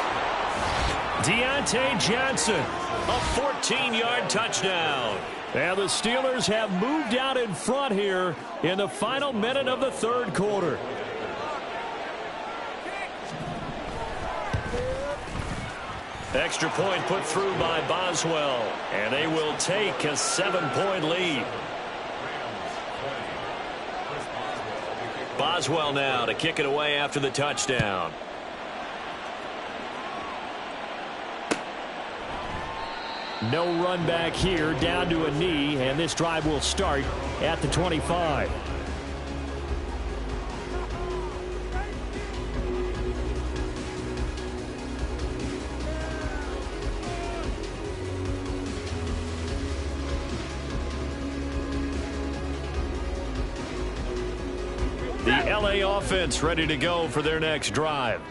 Speaker 2: Deontay Johnson, a 14-yard touchdown.
Speaker 5: And the Steelers have moved out in front here in the final minute of the 3rd quarter.
Speaker 2: Extra point put through by Boswell, and they will take a 7-point lead. Boswell now to kick it away after the touchdown.
Speaker 5: No run back here, down to a knee, and this drive will start at the 25.
Speaker 2: The LA offense ready to go for their next drive.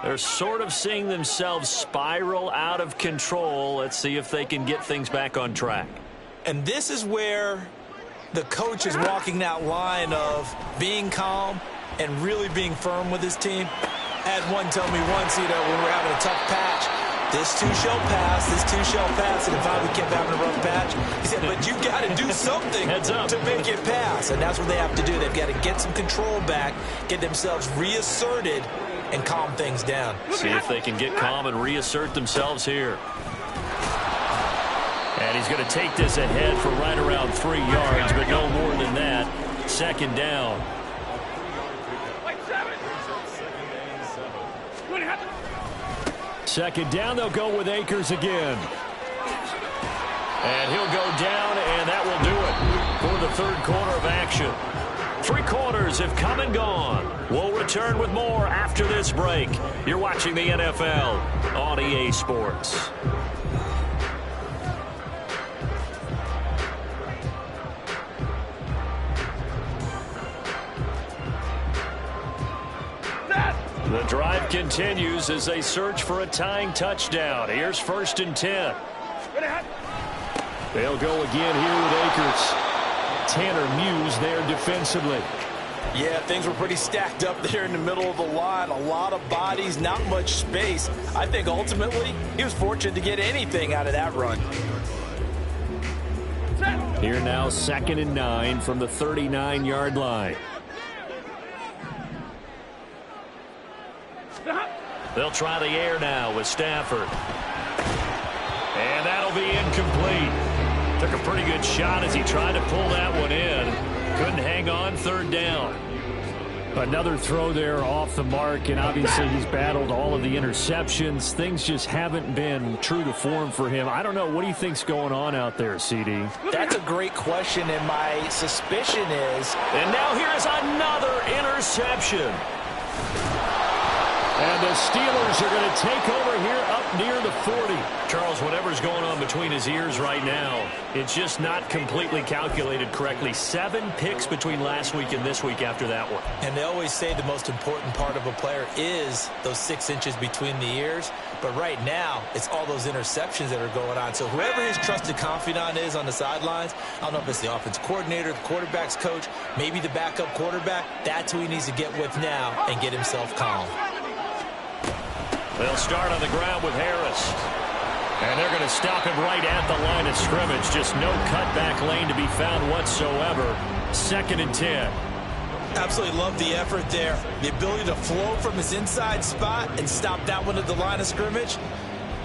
Speaker 2: They're sort of seeing themselves spiral out of control. Let's see if they can get things back on track.
Speaker 3: And this is where the coach is walking that line of being calm and really being firm with his team. I had one tell me once, when we're having a tough patch, this too shall pass, this too shall pass, and if I would keep having a rough patch, he said, but you got to do something to make it pass. And that's what they have to do. They've got to get some control back, get themselves reasserted, and calm things down.
Speaker 2: See if they can get calm and reassert themselves here. And he's going to take this ahead for right around 3 yards, but no more than that. 2nd down.
Speaker 5: Second down, they'll go with Akers again.
Speaker 2: And he'll go down, and that will do it for the 3rd quarter of action. 3 quarters have come and gone. We'll return with more after this break. You're watching the NFL on EA Sports. The drive continues as they search for a tying touchdown. Here's 1st and 10. They'll go again here with Akers. Tanner Muse there defensively.
Speaker 3: Yeah, things were pretty stacked up there in the middle of the line. A lot of bodies, not much space. I think ultimately he was fortunate to get anything out of that run.
Speaker 5: Here now, 2nd and 9 from the 39-yard line.
Speaker 2: They'll try the air now with Stafford. And that'll be incomplete. Took a pretty good shot as he tried to pull that one in. Couldn't hang on, 3rd down.
Speaker 5: Another throw there off the mark, and obviously he's battled all of the interceptions. Things just haven't been true to form for him. I don't know. What do you think's going on out there, CD?
Speaker 3: That's a great question, and my suspicion is...
Speaker 2: And now here's another interception.
Speaker 5: And the Steelers are going to take over here up near the 40.
Speaker 2: Charles, whatever's going on between his ears right now, it's just not completely calculated correctly. 7 picks between last week and this week after that one.
Speaker 3: And they always say the most important part of a player is those 6 inches between the ears. But right now, it's all those interceptions that are going on. So whoever his trusted confidant is on the sidelines, I don't know if it's the offense coordinator, the quarterback's coach, maybe the backup quarterback, that's who he needs to get with now and get himself calm.
Speaker 2: They'll start on the ground with Harris. And they're going to stop him right at the line of scrimmage. Just no cutback lane to be found whatsoever. 2nd and 10.
Speaker 3: Absolutely love the effort there. The ability to flow from his inside spot and stop that one at the line of scrimmage.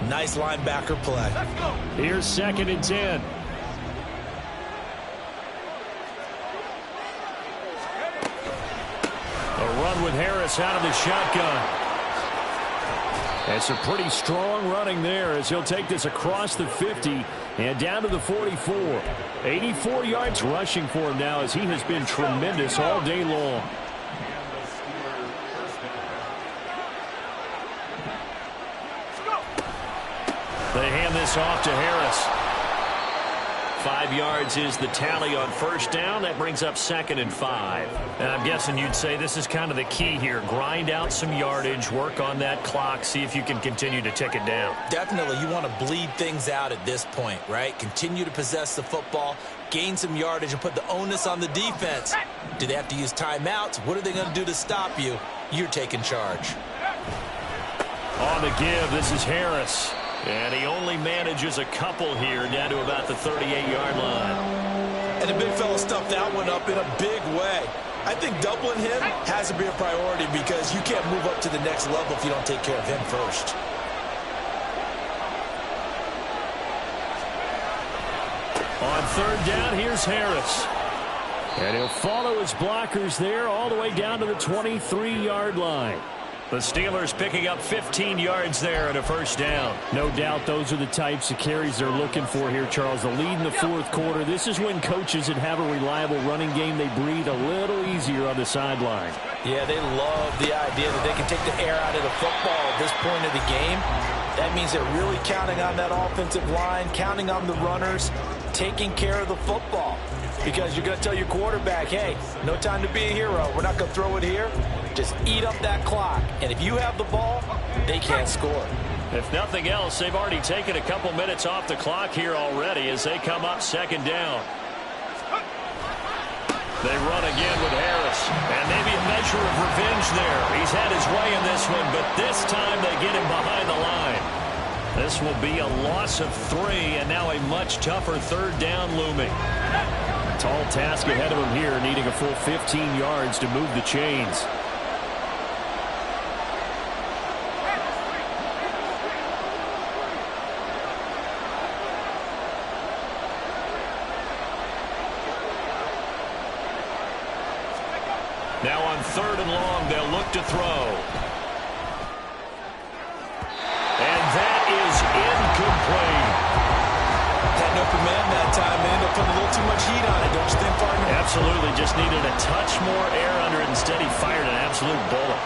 Speaker 3: Nice linebacker play.
Speaker 5: Here's 2nd and 10.
Speaker 2: A run with Harris out of the shotgun.
Speaker 5: It's a pretty strong running there as he'll take this across the 50 and down to the 44. 84 yards rushing for him now as he has been tremendous all day long.
Speaker 2: They hand this off to Harris. 5 yards is the tally on 1st down. That brings up 2nd and 5. And I'm guessing you'd say this is kind of the key here. Grind out some yardage, work on that clock, see if you can continue to tick it down.
Speaker 3: Definitely, you want to bleed things out at this point, right? Continue to possess the football, gain some yardage, and put the onus on the defense. Do they have to use timeouts? What are they going to do to stop you? You're taking charge.
Speaker 2: On the give, this is Harris. And he only manages a couple here down to about the 38-yard line.
Speaker 3: And the big fella stuffed that one up in a big way. I think doubling him has to be a priority because you can't move up to the next level if you don't take care of him first.
Speaker 2: On 3rd down, here's Harris.
Speaker 5: And he'll follow his blockers there all the way down to the 23-yard line.
Speaker 2: The Steelers picking up 15 yards there and a 1st down.
Speaker 5: No doubt those are the types of carries they're looking for here, Charles. The lead in the 4th quarter. This is when coaches that have a reliable running game, they breathe a little easier on the sideline.
Speaker 3: Yeah, they love the idea that they can take the air out of the football at this point of the game. That means they're really counting on that offensive line, counting on the runners, taking care of the football. Because you're going to tell your quarterback, hey, no time to be a hero. We're not going to throw it here. Just eat up that clock. And if you have the ball, they can't score.
Speaker 2: If nothing else, they've already taken a couple minutes off the clock here already as they come up 2nd down. They run again with Harris. And maybe a measure of revenge there. He's had his way in this one, but this time they get him behind the line. This will be a loss of 3, and now a much tougher 3rd down looming.
Speaker 5: Tall task ahead of him here, needing a full 15 yards to move the chains.
Speaker 2: Now on 3rd and long, they'll look to throw. And that is incomplete.
Speaker 3: Had no command that time, man. They'll put a little too much heat on it, don't you think, partner?
Speaker 2: Absolutely. Just needed a touch more air under it. Instead, he fired an absolute bullet.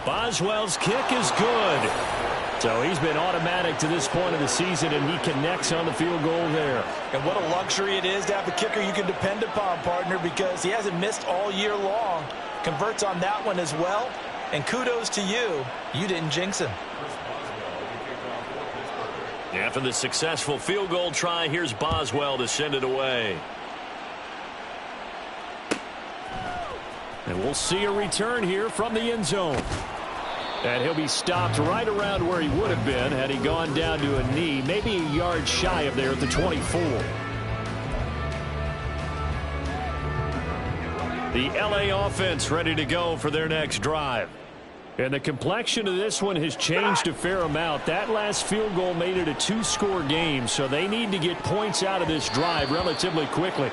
Speaker 2: Boswell's kick is good. So he's been automatic to this point of the season, and he connects on the field goal there.
Speaker 3: And what a luxury it is to have a kicker you can depend upon, partner, because he hasn't missed all year long. Converts on that one as well. And kudos to you. You didn't jinx him.
Speaker 2: After the successful field goal try, here's Boswell to send it away. And we'll see a return here from the end zone. And he'll be stopped right around where he would have been had he gone down to a knee, maybe a yard shy of there at the 24. The LA offense ready to go for their next drive. And the complexion of this one has changed a fair amount. That last field goal made it a two-score game, so they need to get points out of this drive relatively quickly.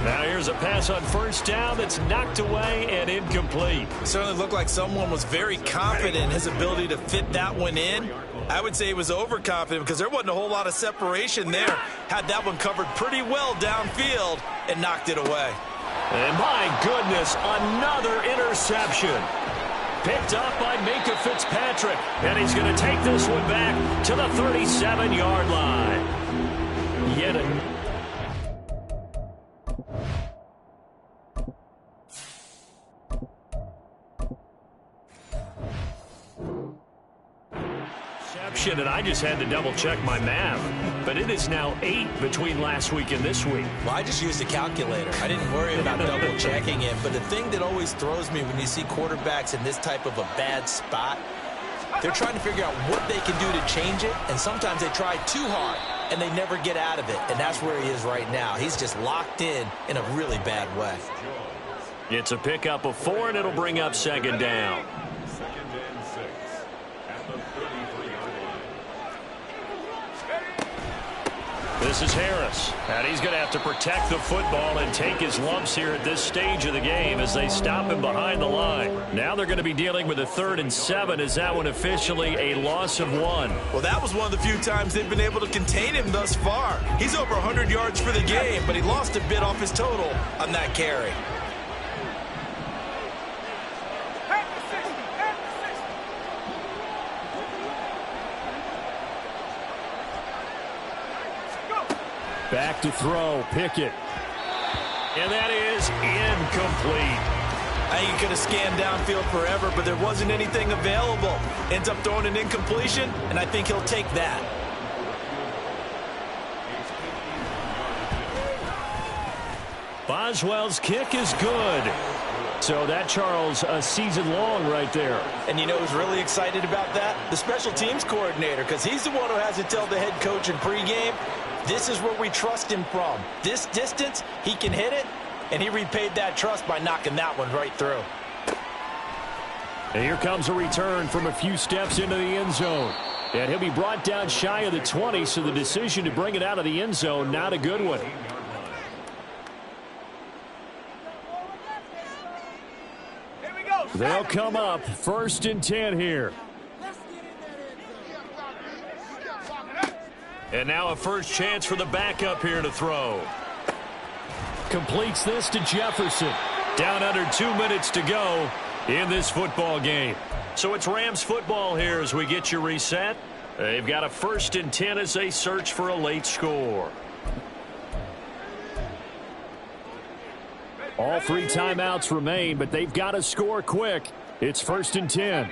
Speaker 2: Now here's a pass on first down that's knocked away and incomplete.
Speaker 3: It certainly looked like someone was very confident in his ability to fit that one in. I would say he was overconfident because there wasn't a whole lot of separation there. Had that one covered pretty well downfield and knocked it away.
Speaker 2: And my goodness, another interception. Picked up by Minka Fitzpatrick. And he's going to take this one back to the 37-yard line. Yet another. And I just had to double-check my math. But it is now 8 between last week and this week.
Speaker 3: Well, I just used a calculator. I didn't worry about double-checking it. But the thing that always throws me when you see quarterbacks in this type of a bad spot, they're trying to figure out what they can do to change it. And sometimes they try too hard, and they never get out of it. And that's where he is right now. He's just locked in a really bad way.
Speaker 2: It's a pickup of 4, and it'll bring up second down. This is Harris, and he's going to have to protect the football and take his lumps here at this stage of the game as they stop him behind the line. Now they're going to be dealing with a 3rd and 7. Is that one officially a loss of 1?
Speaker 3: Well, that was one of the few times they've been able to contain him thus far. He's over 100 yards for the game, but he lost a bit off his total on that carry.
Speaker 2: Back to throw, Pickett. And that is incomplete.
Speaker 3: I think he could have scanned downfield forever, but there wasn't anything available. Ends up throwing an incompletion, and I think he'll take that.
Speaker 2: Boswell's kick is good. So that, Charles, a season long right there.
Speaker 3: And you know who's really excited about that? The special teams coordinator, because he's the one who has to tell the head coach in pregame, this is where we trust him from. This distance, he can hit it, and he repaid that trust by knocking that one right through.
Speaker 2: And here comes a return from a few steps into the end zone. And he'll be brought down shy of the 20, so the decision to bring it out of the end zone, not a good one. They'll come up 1st and 10 here. And now a first chance for the backup here to throw. Completes this to Jefferson. Down under 2 minutes to go in this football game. So it's Rams football here as we get you reset. They've got a 1st and 10 as they search for a late score. All 3 timeouts remain, but they've got to score quick. It's 1st and 10.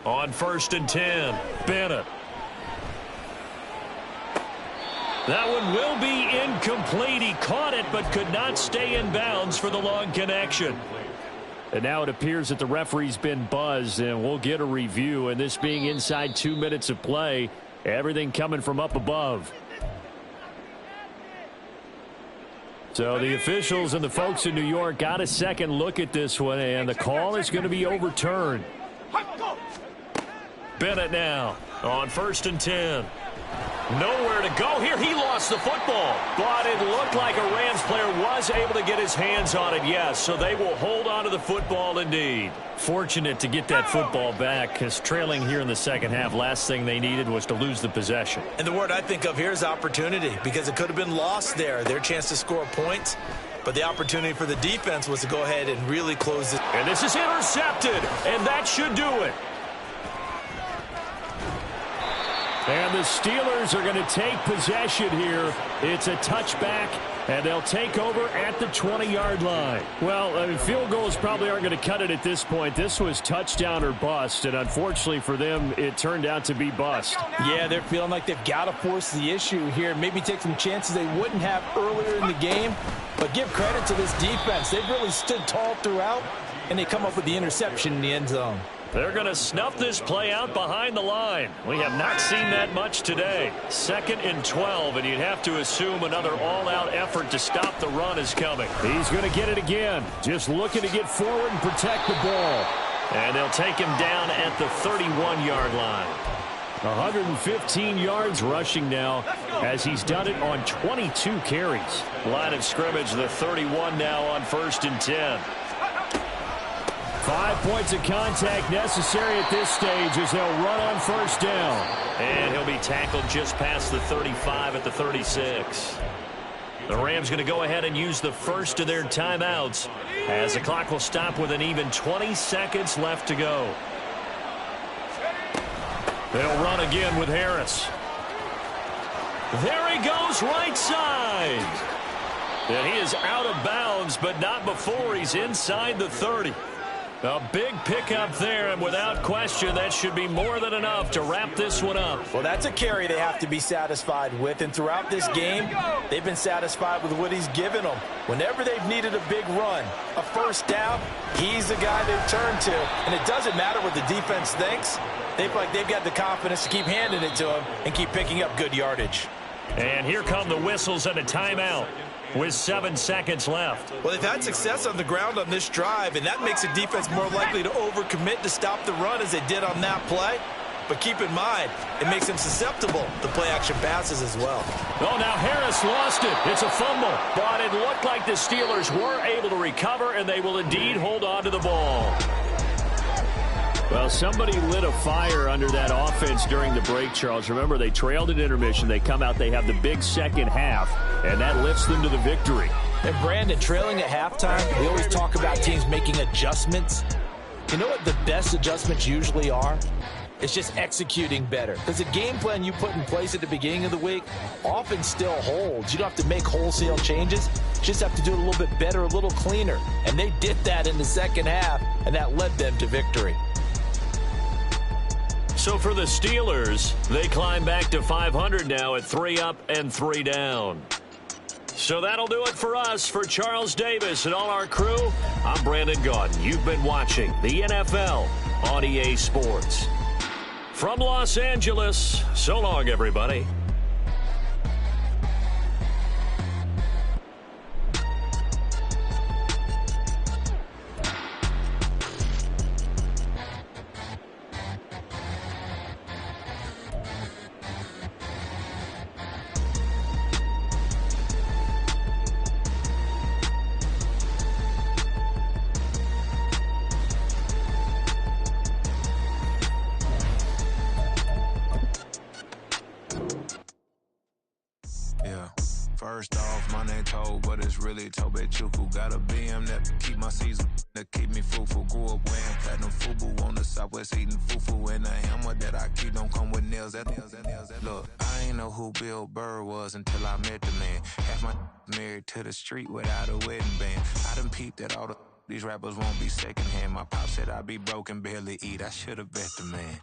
Speaker 2: On 1st and 10, Bennett. That one will be incomplete. He caught it but could not stay in bounds for the long connection. And now it appears that the referee's been buzzed, and we'll get a review. And this being inside 2 minutes of play, everything coming from up above. So the officials and the folks in New York got a second look at this one, and the call is going to be overturned. Bennett now on 1st and 10. Nowhere to go here. He lost the football. But it looked like a Rams player was able to get his hands on it, yes. So they will hold on to the football indeed. Fortunate to get that football back, because trailing here in the second half, last thing they needed was to lose the possession.
Speaker 3: And the word I think of here is opportunity, because it could have been lost there. Their chance to score points. But the opportunity for the defense was to go ahead and really close it.
Speaker 2: And this is intercepted, and that should do it. And the Steelers are going to take possession here. It's a touchback, and they'll take over at the 20-yard line. Well, field goals probably aren't going to cut it at this point. This was touchdown or bust, and unfortunately for them, it turned out to be bust.
Speaker 4: Yeah, they're feeling like they've got to force the issue here. Maybe take some chances they wouldn't have earlier in the game. But give credit to this defense. They've really stood tall throughout, and they come up with the interception in the end zone.
Speaker 2: They're going to snuff this play out behind the line. We have not seen that much today. 2nd and 12, and you'd have to assume another all-out effort to stop the run is coming. He's going to get it again. Just looking to get forward and protect the ball. And they'll take him down at the 31-yard line. 115 yards rushing now, as he's done it on 22 carries. Line of scrimmage, the 31 now on 1st and 10. 5 points of contact necessary at this stage as they'll run on 1st down. And he'll be tackled just past the 35 at the 36. The Rams going to go ahead and use the first of their timeouts, as the clock will stop with an even 20 seconds left to go. They'll run again with Harris. There he goes, right side. And he is out of bounds, but not before he's inside the 30. A big pickup there, and without question, that should be more than enough to wrap this one up.
Speaker 3: Well, that's a carry they have to be satisfied with, and throughout this game, they've been satisfied with what he's given them. Whenever they've needed a big run, a 1st down, he's the guy they've turned to. And it doesn't matter what the defense thinks. They feel like they've got the confidence to keep handing it to him and keep picking up good yardage.
Speaker 2: And here come the whistles and a timeout with 7 seconds left.
Speaker 3: Well, they've had success on the ground on this drive, and that makes a defense more likely to overcommit to stop the run as they did on that play. But keep in mind, it makes them susceptible to play-action passes as well.
Speaker 2: Oh, now Harris lost it. It's a fumble. But it looked like the Steelers were able to recover, and they will indeed hold on to the ball. Well, somebody lit a fire under that offense during the break, Charles. Remember, they trailed at intermission. They come out, they have the big second half, and that lifts them to the victory.
Speaker 3: And Brandon, trailing at halftime, we always talk about teams making adjustments. You know what the best adjustments usually are? It's just executing better. Because the game plan you put in place at the beginning of the week often still holds. You don't have to make wholesale changes. You just have to do it a little bit better, a little cleaner. And they did that in the second half, and that led them to victory.
Speaker 2: So for the Steelers, they climb back to 500 now at 3 up and 3 down. So that'll do it for us. For Charles Davis and all our crew, I'm Brandon Gaudin. You've been watching the NFL on EA Sports. From Los Angeles, so long, everybody.
Speaker 6: First off, my name Toe, but it's really Tobe Chuku. Got a BM that keep my season, that keep me fufu. Grew up wearing platinum fubu on the Southwest eating fufu. And a hammer that I keep don't come with nails. Look, I ain't know who Bill Burr was until I met the man. Half my married to the street without a wedding band. I done peeped that all these rappers won't be secondhand. My pop said I'd be broke and barely eat. I should've bet the man.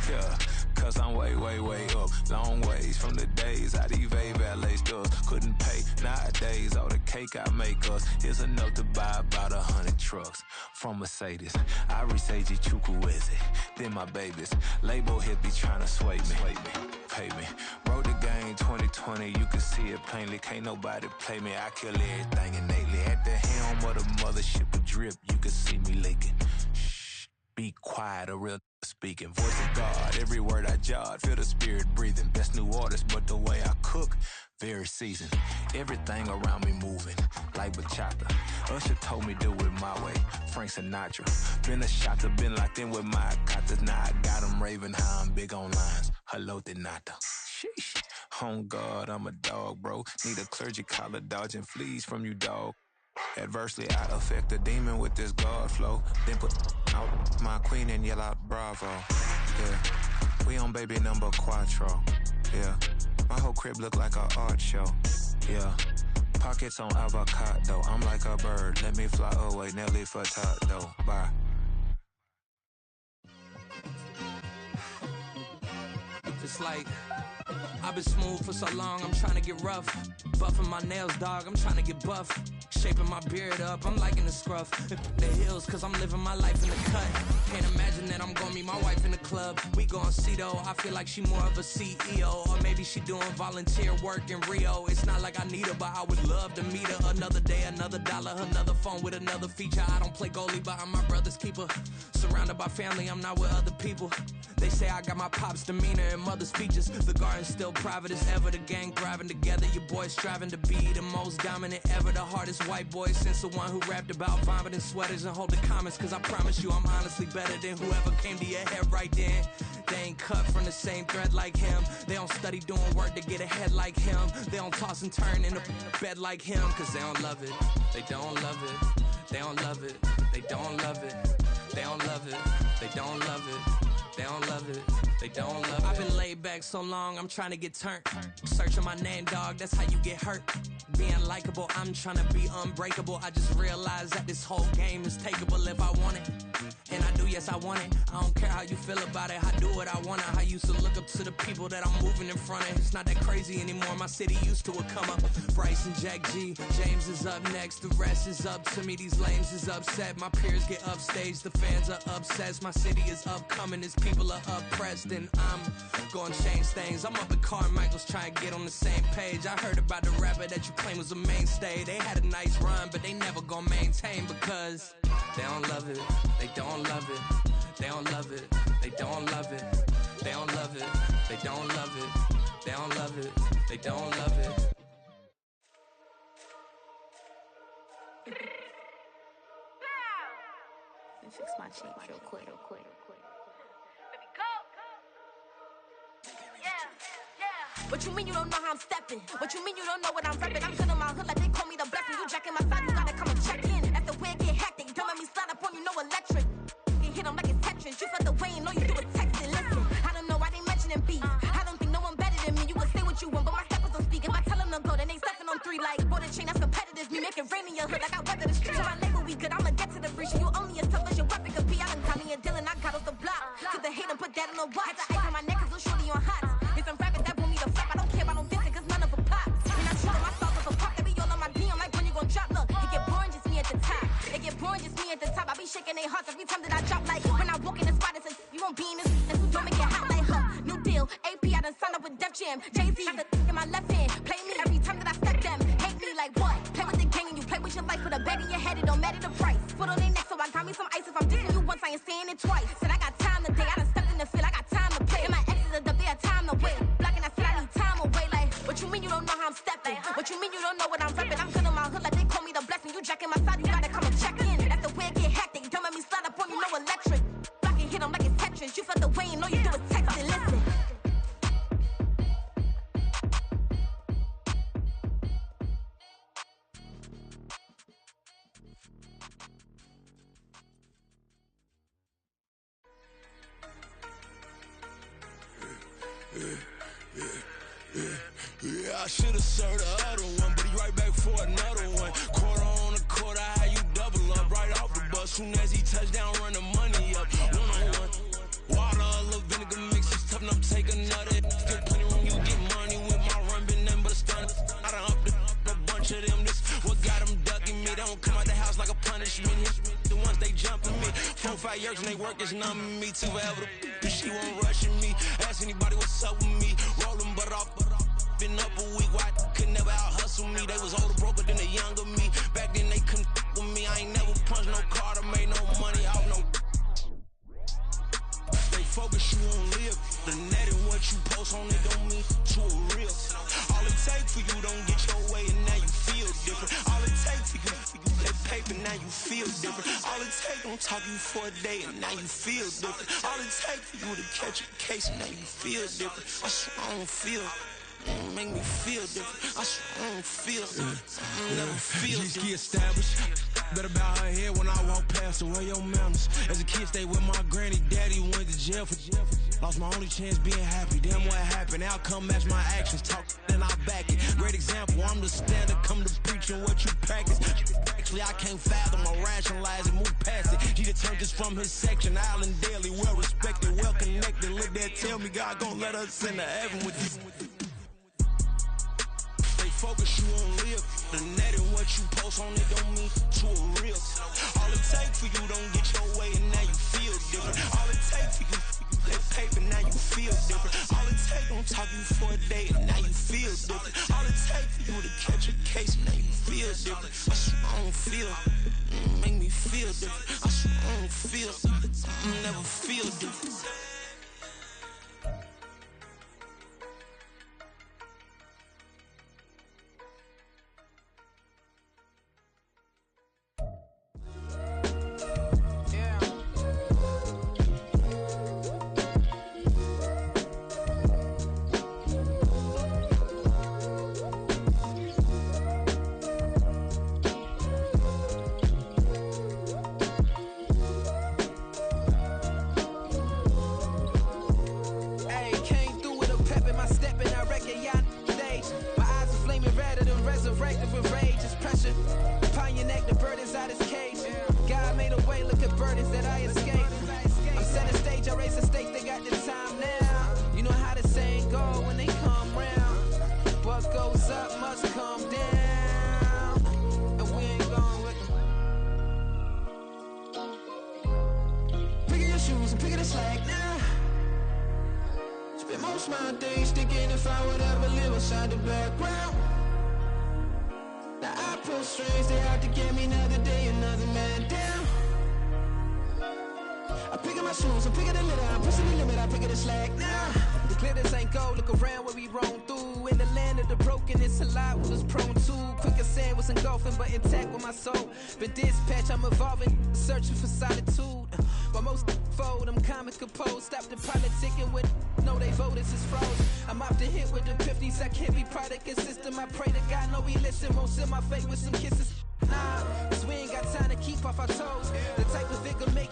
Speaker 6: Yeah, cause I'm way, way, way up. Long ways from the days I evade valet stores. Couldn't pay nowadays. All the cake I make us is enough to buy about 100 trucks from Mercedes. I resage Chukwueze, then my babies. Label hit be trying to sway me. Pay me. Wrote the game 2020, you can see it plainly. Can't nobody play me. I kill everything innately. At the helm of the mothership of drip, you can see me leaking. Shh, be quiet, a real speaking. Voice of God, every word I jot. Feel the spirit breathing. Best new artist, but the way I cook, very seasoned. Everything around me moving, like bachata. Usher told me do it my way, Frank Sinatra. Been a shotter, been locked in with my cotters. Now I got them raving how I'm big on lines. Hello, de nata. Sheesh. On God, I'm a dog, bro. Need a clergy collar, dodging fleas from you, dog. Adversely, I affect the demon with this God flow. Then put out my queen and yell out bravo. Yeah, we on baby number quattro. Yeah, my whole crib look like an art show. Yeah, pockets on avocado. I'm like a bird. Let me fly away, Nelly Furtado. Bye.
Speaker 7: It's like I've been smooth for so long, I'm trying to get rough. Buffing my nails, dog, I'm trying to get buff. Shaping my beard up, I'm liking the scruff. The heels, cause I'm living my life in the cut. Can't imagine that I'm gonna meet my wife in the club. We gon' see though, I feel like she more of a CEO. Or maybe she doing volunteer work in Rio. It's not like I need her, but I would love to meet her. Another day, another dollar, another phone with another feature. I don't play goalie, but I'm my brother's keeper. Surrounded by family, I'm not with other people. They say I got my pop's demeanor and mother's features. The garden's still private as ever. The gang thriving together. Your boys striving to be the most dominant ever. The hardest white boy since the one who rapped about vomiting sweaters and holding comments. Cause I promise you I'm honestly better than whoever came to your head right then. They ain't cut from the same thread like him. They don't study doing work to get ahead like him. They don't toss and turn in the bed like him. Cause they don't love it. They don't love it. They don't love it. They don't love it. They don't love it. They don't love it. They don't love it, they don't love it. I've been laid back so long, I'm trying to get turned. Searching my name, dog, that's how you get hurt. Being likable, I'm trying to be unbreakable. I just realized that this whole game is takeable if I want it. And I do, yes, I want it. I don't care how you feel about it, I do what I want it. I used to look up to the people that I'm moving in front of. It's not that crazy anymore, my city used to it come up. Bryce and Jack G, James is up next. The rest is up to me, these lames is upset. My peers get upstaged, the fans are obsessed. My city is upcoming, it's people are oppressed, and I'm gonna change things. I'm up at Carmichael's trying to get on the same page. I heard about the rapper that you claim was a mainstay. They had a nice run, but they never gonna maintain because they don't love it. They don't love it. They don't love it. They don't love it. They don't love it. They don't love it. They don't love it. They don't love it.
Speaker 8: Let me fix my cheek real quick. What you mean you don't know how I'm stepping? What you mean you don't know what I'm repping? I'm good on my hood like they call me the blessing. You jacking my side, you gotta come and check in. That's the way it get hectic. Don't let me slide up on you, no electric. You hit them like it's Tetris. You felt the way and know you do it texting. Listen, I don't know why they mentioning beef. I don't think no one better than me. You would say what you want, but my steppers don't speak. If I tell them to go, then they stepping on 3 like border chain. That's competitive. Me make it rain in your hood like I weather the street. So I label we good. I'ma get to the breach. You only as tough as your weapon could be. I done Tommy and Dylan. I got off the block. Cause the hate and put that on the watch. The ice on my neck is a shorty on hot. It's some rappers that want me to flop. I don't care about no dissing cause none of them pop. And I shoot on my stars with a pop. They be all on my DM like when you gon' drop. Look, it get boring just me at the top. It get boring just me at the top. I be shaking their hearts every time that I drop. Like when I walk in the spot, it's a you won't be in this. And so don't make it hot like her. New deal, AP, I done signed up with Def Jam. Jay-Z, got the in my left hand. Play me every time that I step them. Hate me like what? Play with the gang and you play with your life. Put a bag in your head, it don't matter the price. Put on their neck, so I got me some ice. If I'm dissing you once, I ain't saying it twice. Said I got time today, I done stepped in the field, I got time to play. And my exes are up, they had time to wait. Blocking, I said I need time away. Like, what you mean you don't know how I'm stepping? What you mean you don't know what I'm repping? I'm good on my hood like they call me the blessing. You jacking my side, you gotta come and check in. That's the way it get hectic. Don't let me slide up on you, no electric. Blocking, hit them like it's Tetris. You felt the way and know you do it texting. Listen.
Speaker 6: Yeah, I should've served the other one, but he right back for another one. Quarter on the quarter, how you double up right off the bus. Soon as he touch down, run the money up. One-on-one. Water, a little vinegar mix, it's tough enough to take another. Still plenty room, you get money with my run, been nothing but a stunt. I done up a bunch of them, this what got them ducking me. They don't come out the house like a punishment. The ones they jumping me. 4 or 5 years and they work is numbing me. Too forever, she won't rushing me. Ask anybody what's up with me. Rollin' butt off. Been up a week, why could never out hustle me? They was older, broker than the younger me. Back then they couldn't with me. I ain't never punched no card or made no money off no. They focus you on live. The net and what you post on it don't mean
Speaker 1: don't talk you for a day and now you feel different. All it takes for you to catch a case and now you feel different. I swear I don't feel. Make me feel different. I swear I don't feel. Never feel different.
Speaker 9: G-ski established. Better bow her head when I walk past her. Where your manners? As a kid, stayed with my granny. Daddy went to jail for lost my only chance being happy. Damn, what happened? Outcome match my actions. Talk then I back it. Great example. I'm the standard. Come to preaching what you practice. Actually, I can't fathom or rationalize and move past it. He just turned this from his section. Island daily, well respected, well connected. Look there, tell me God gon' let us into heaven with this. Focus, you on live. The net and what you post on it don't mean to a real. All it take for you don't get your way and now you feel different. All it take for you that paper, now you feel different. All it take don't talk you for a day and now you feel different. All it take for you to catch a case and now you feel different. I swear I don't feel. Make me feel different. I swear I don't feel. Never feel different.
Speaker 7: Been dispatched, I'm evolving, searching for solitude. But most fold, I'm comic composed. Stop the politicking with no, they voters is froze. I'm off the hit with the 50s, I can't be product and system. I pray to God, no, we listen. Won't seal my fate with some kisses. Nah, cause we ain't got time to keep off our toes. The type of vigor make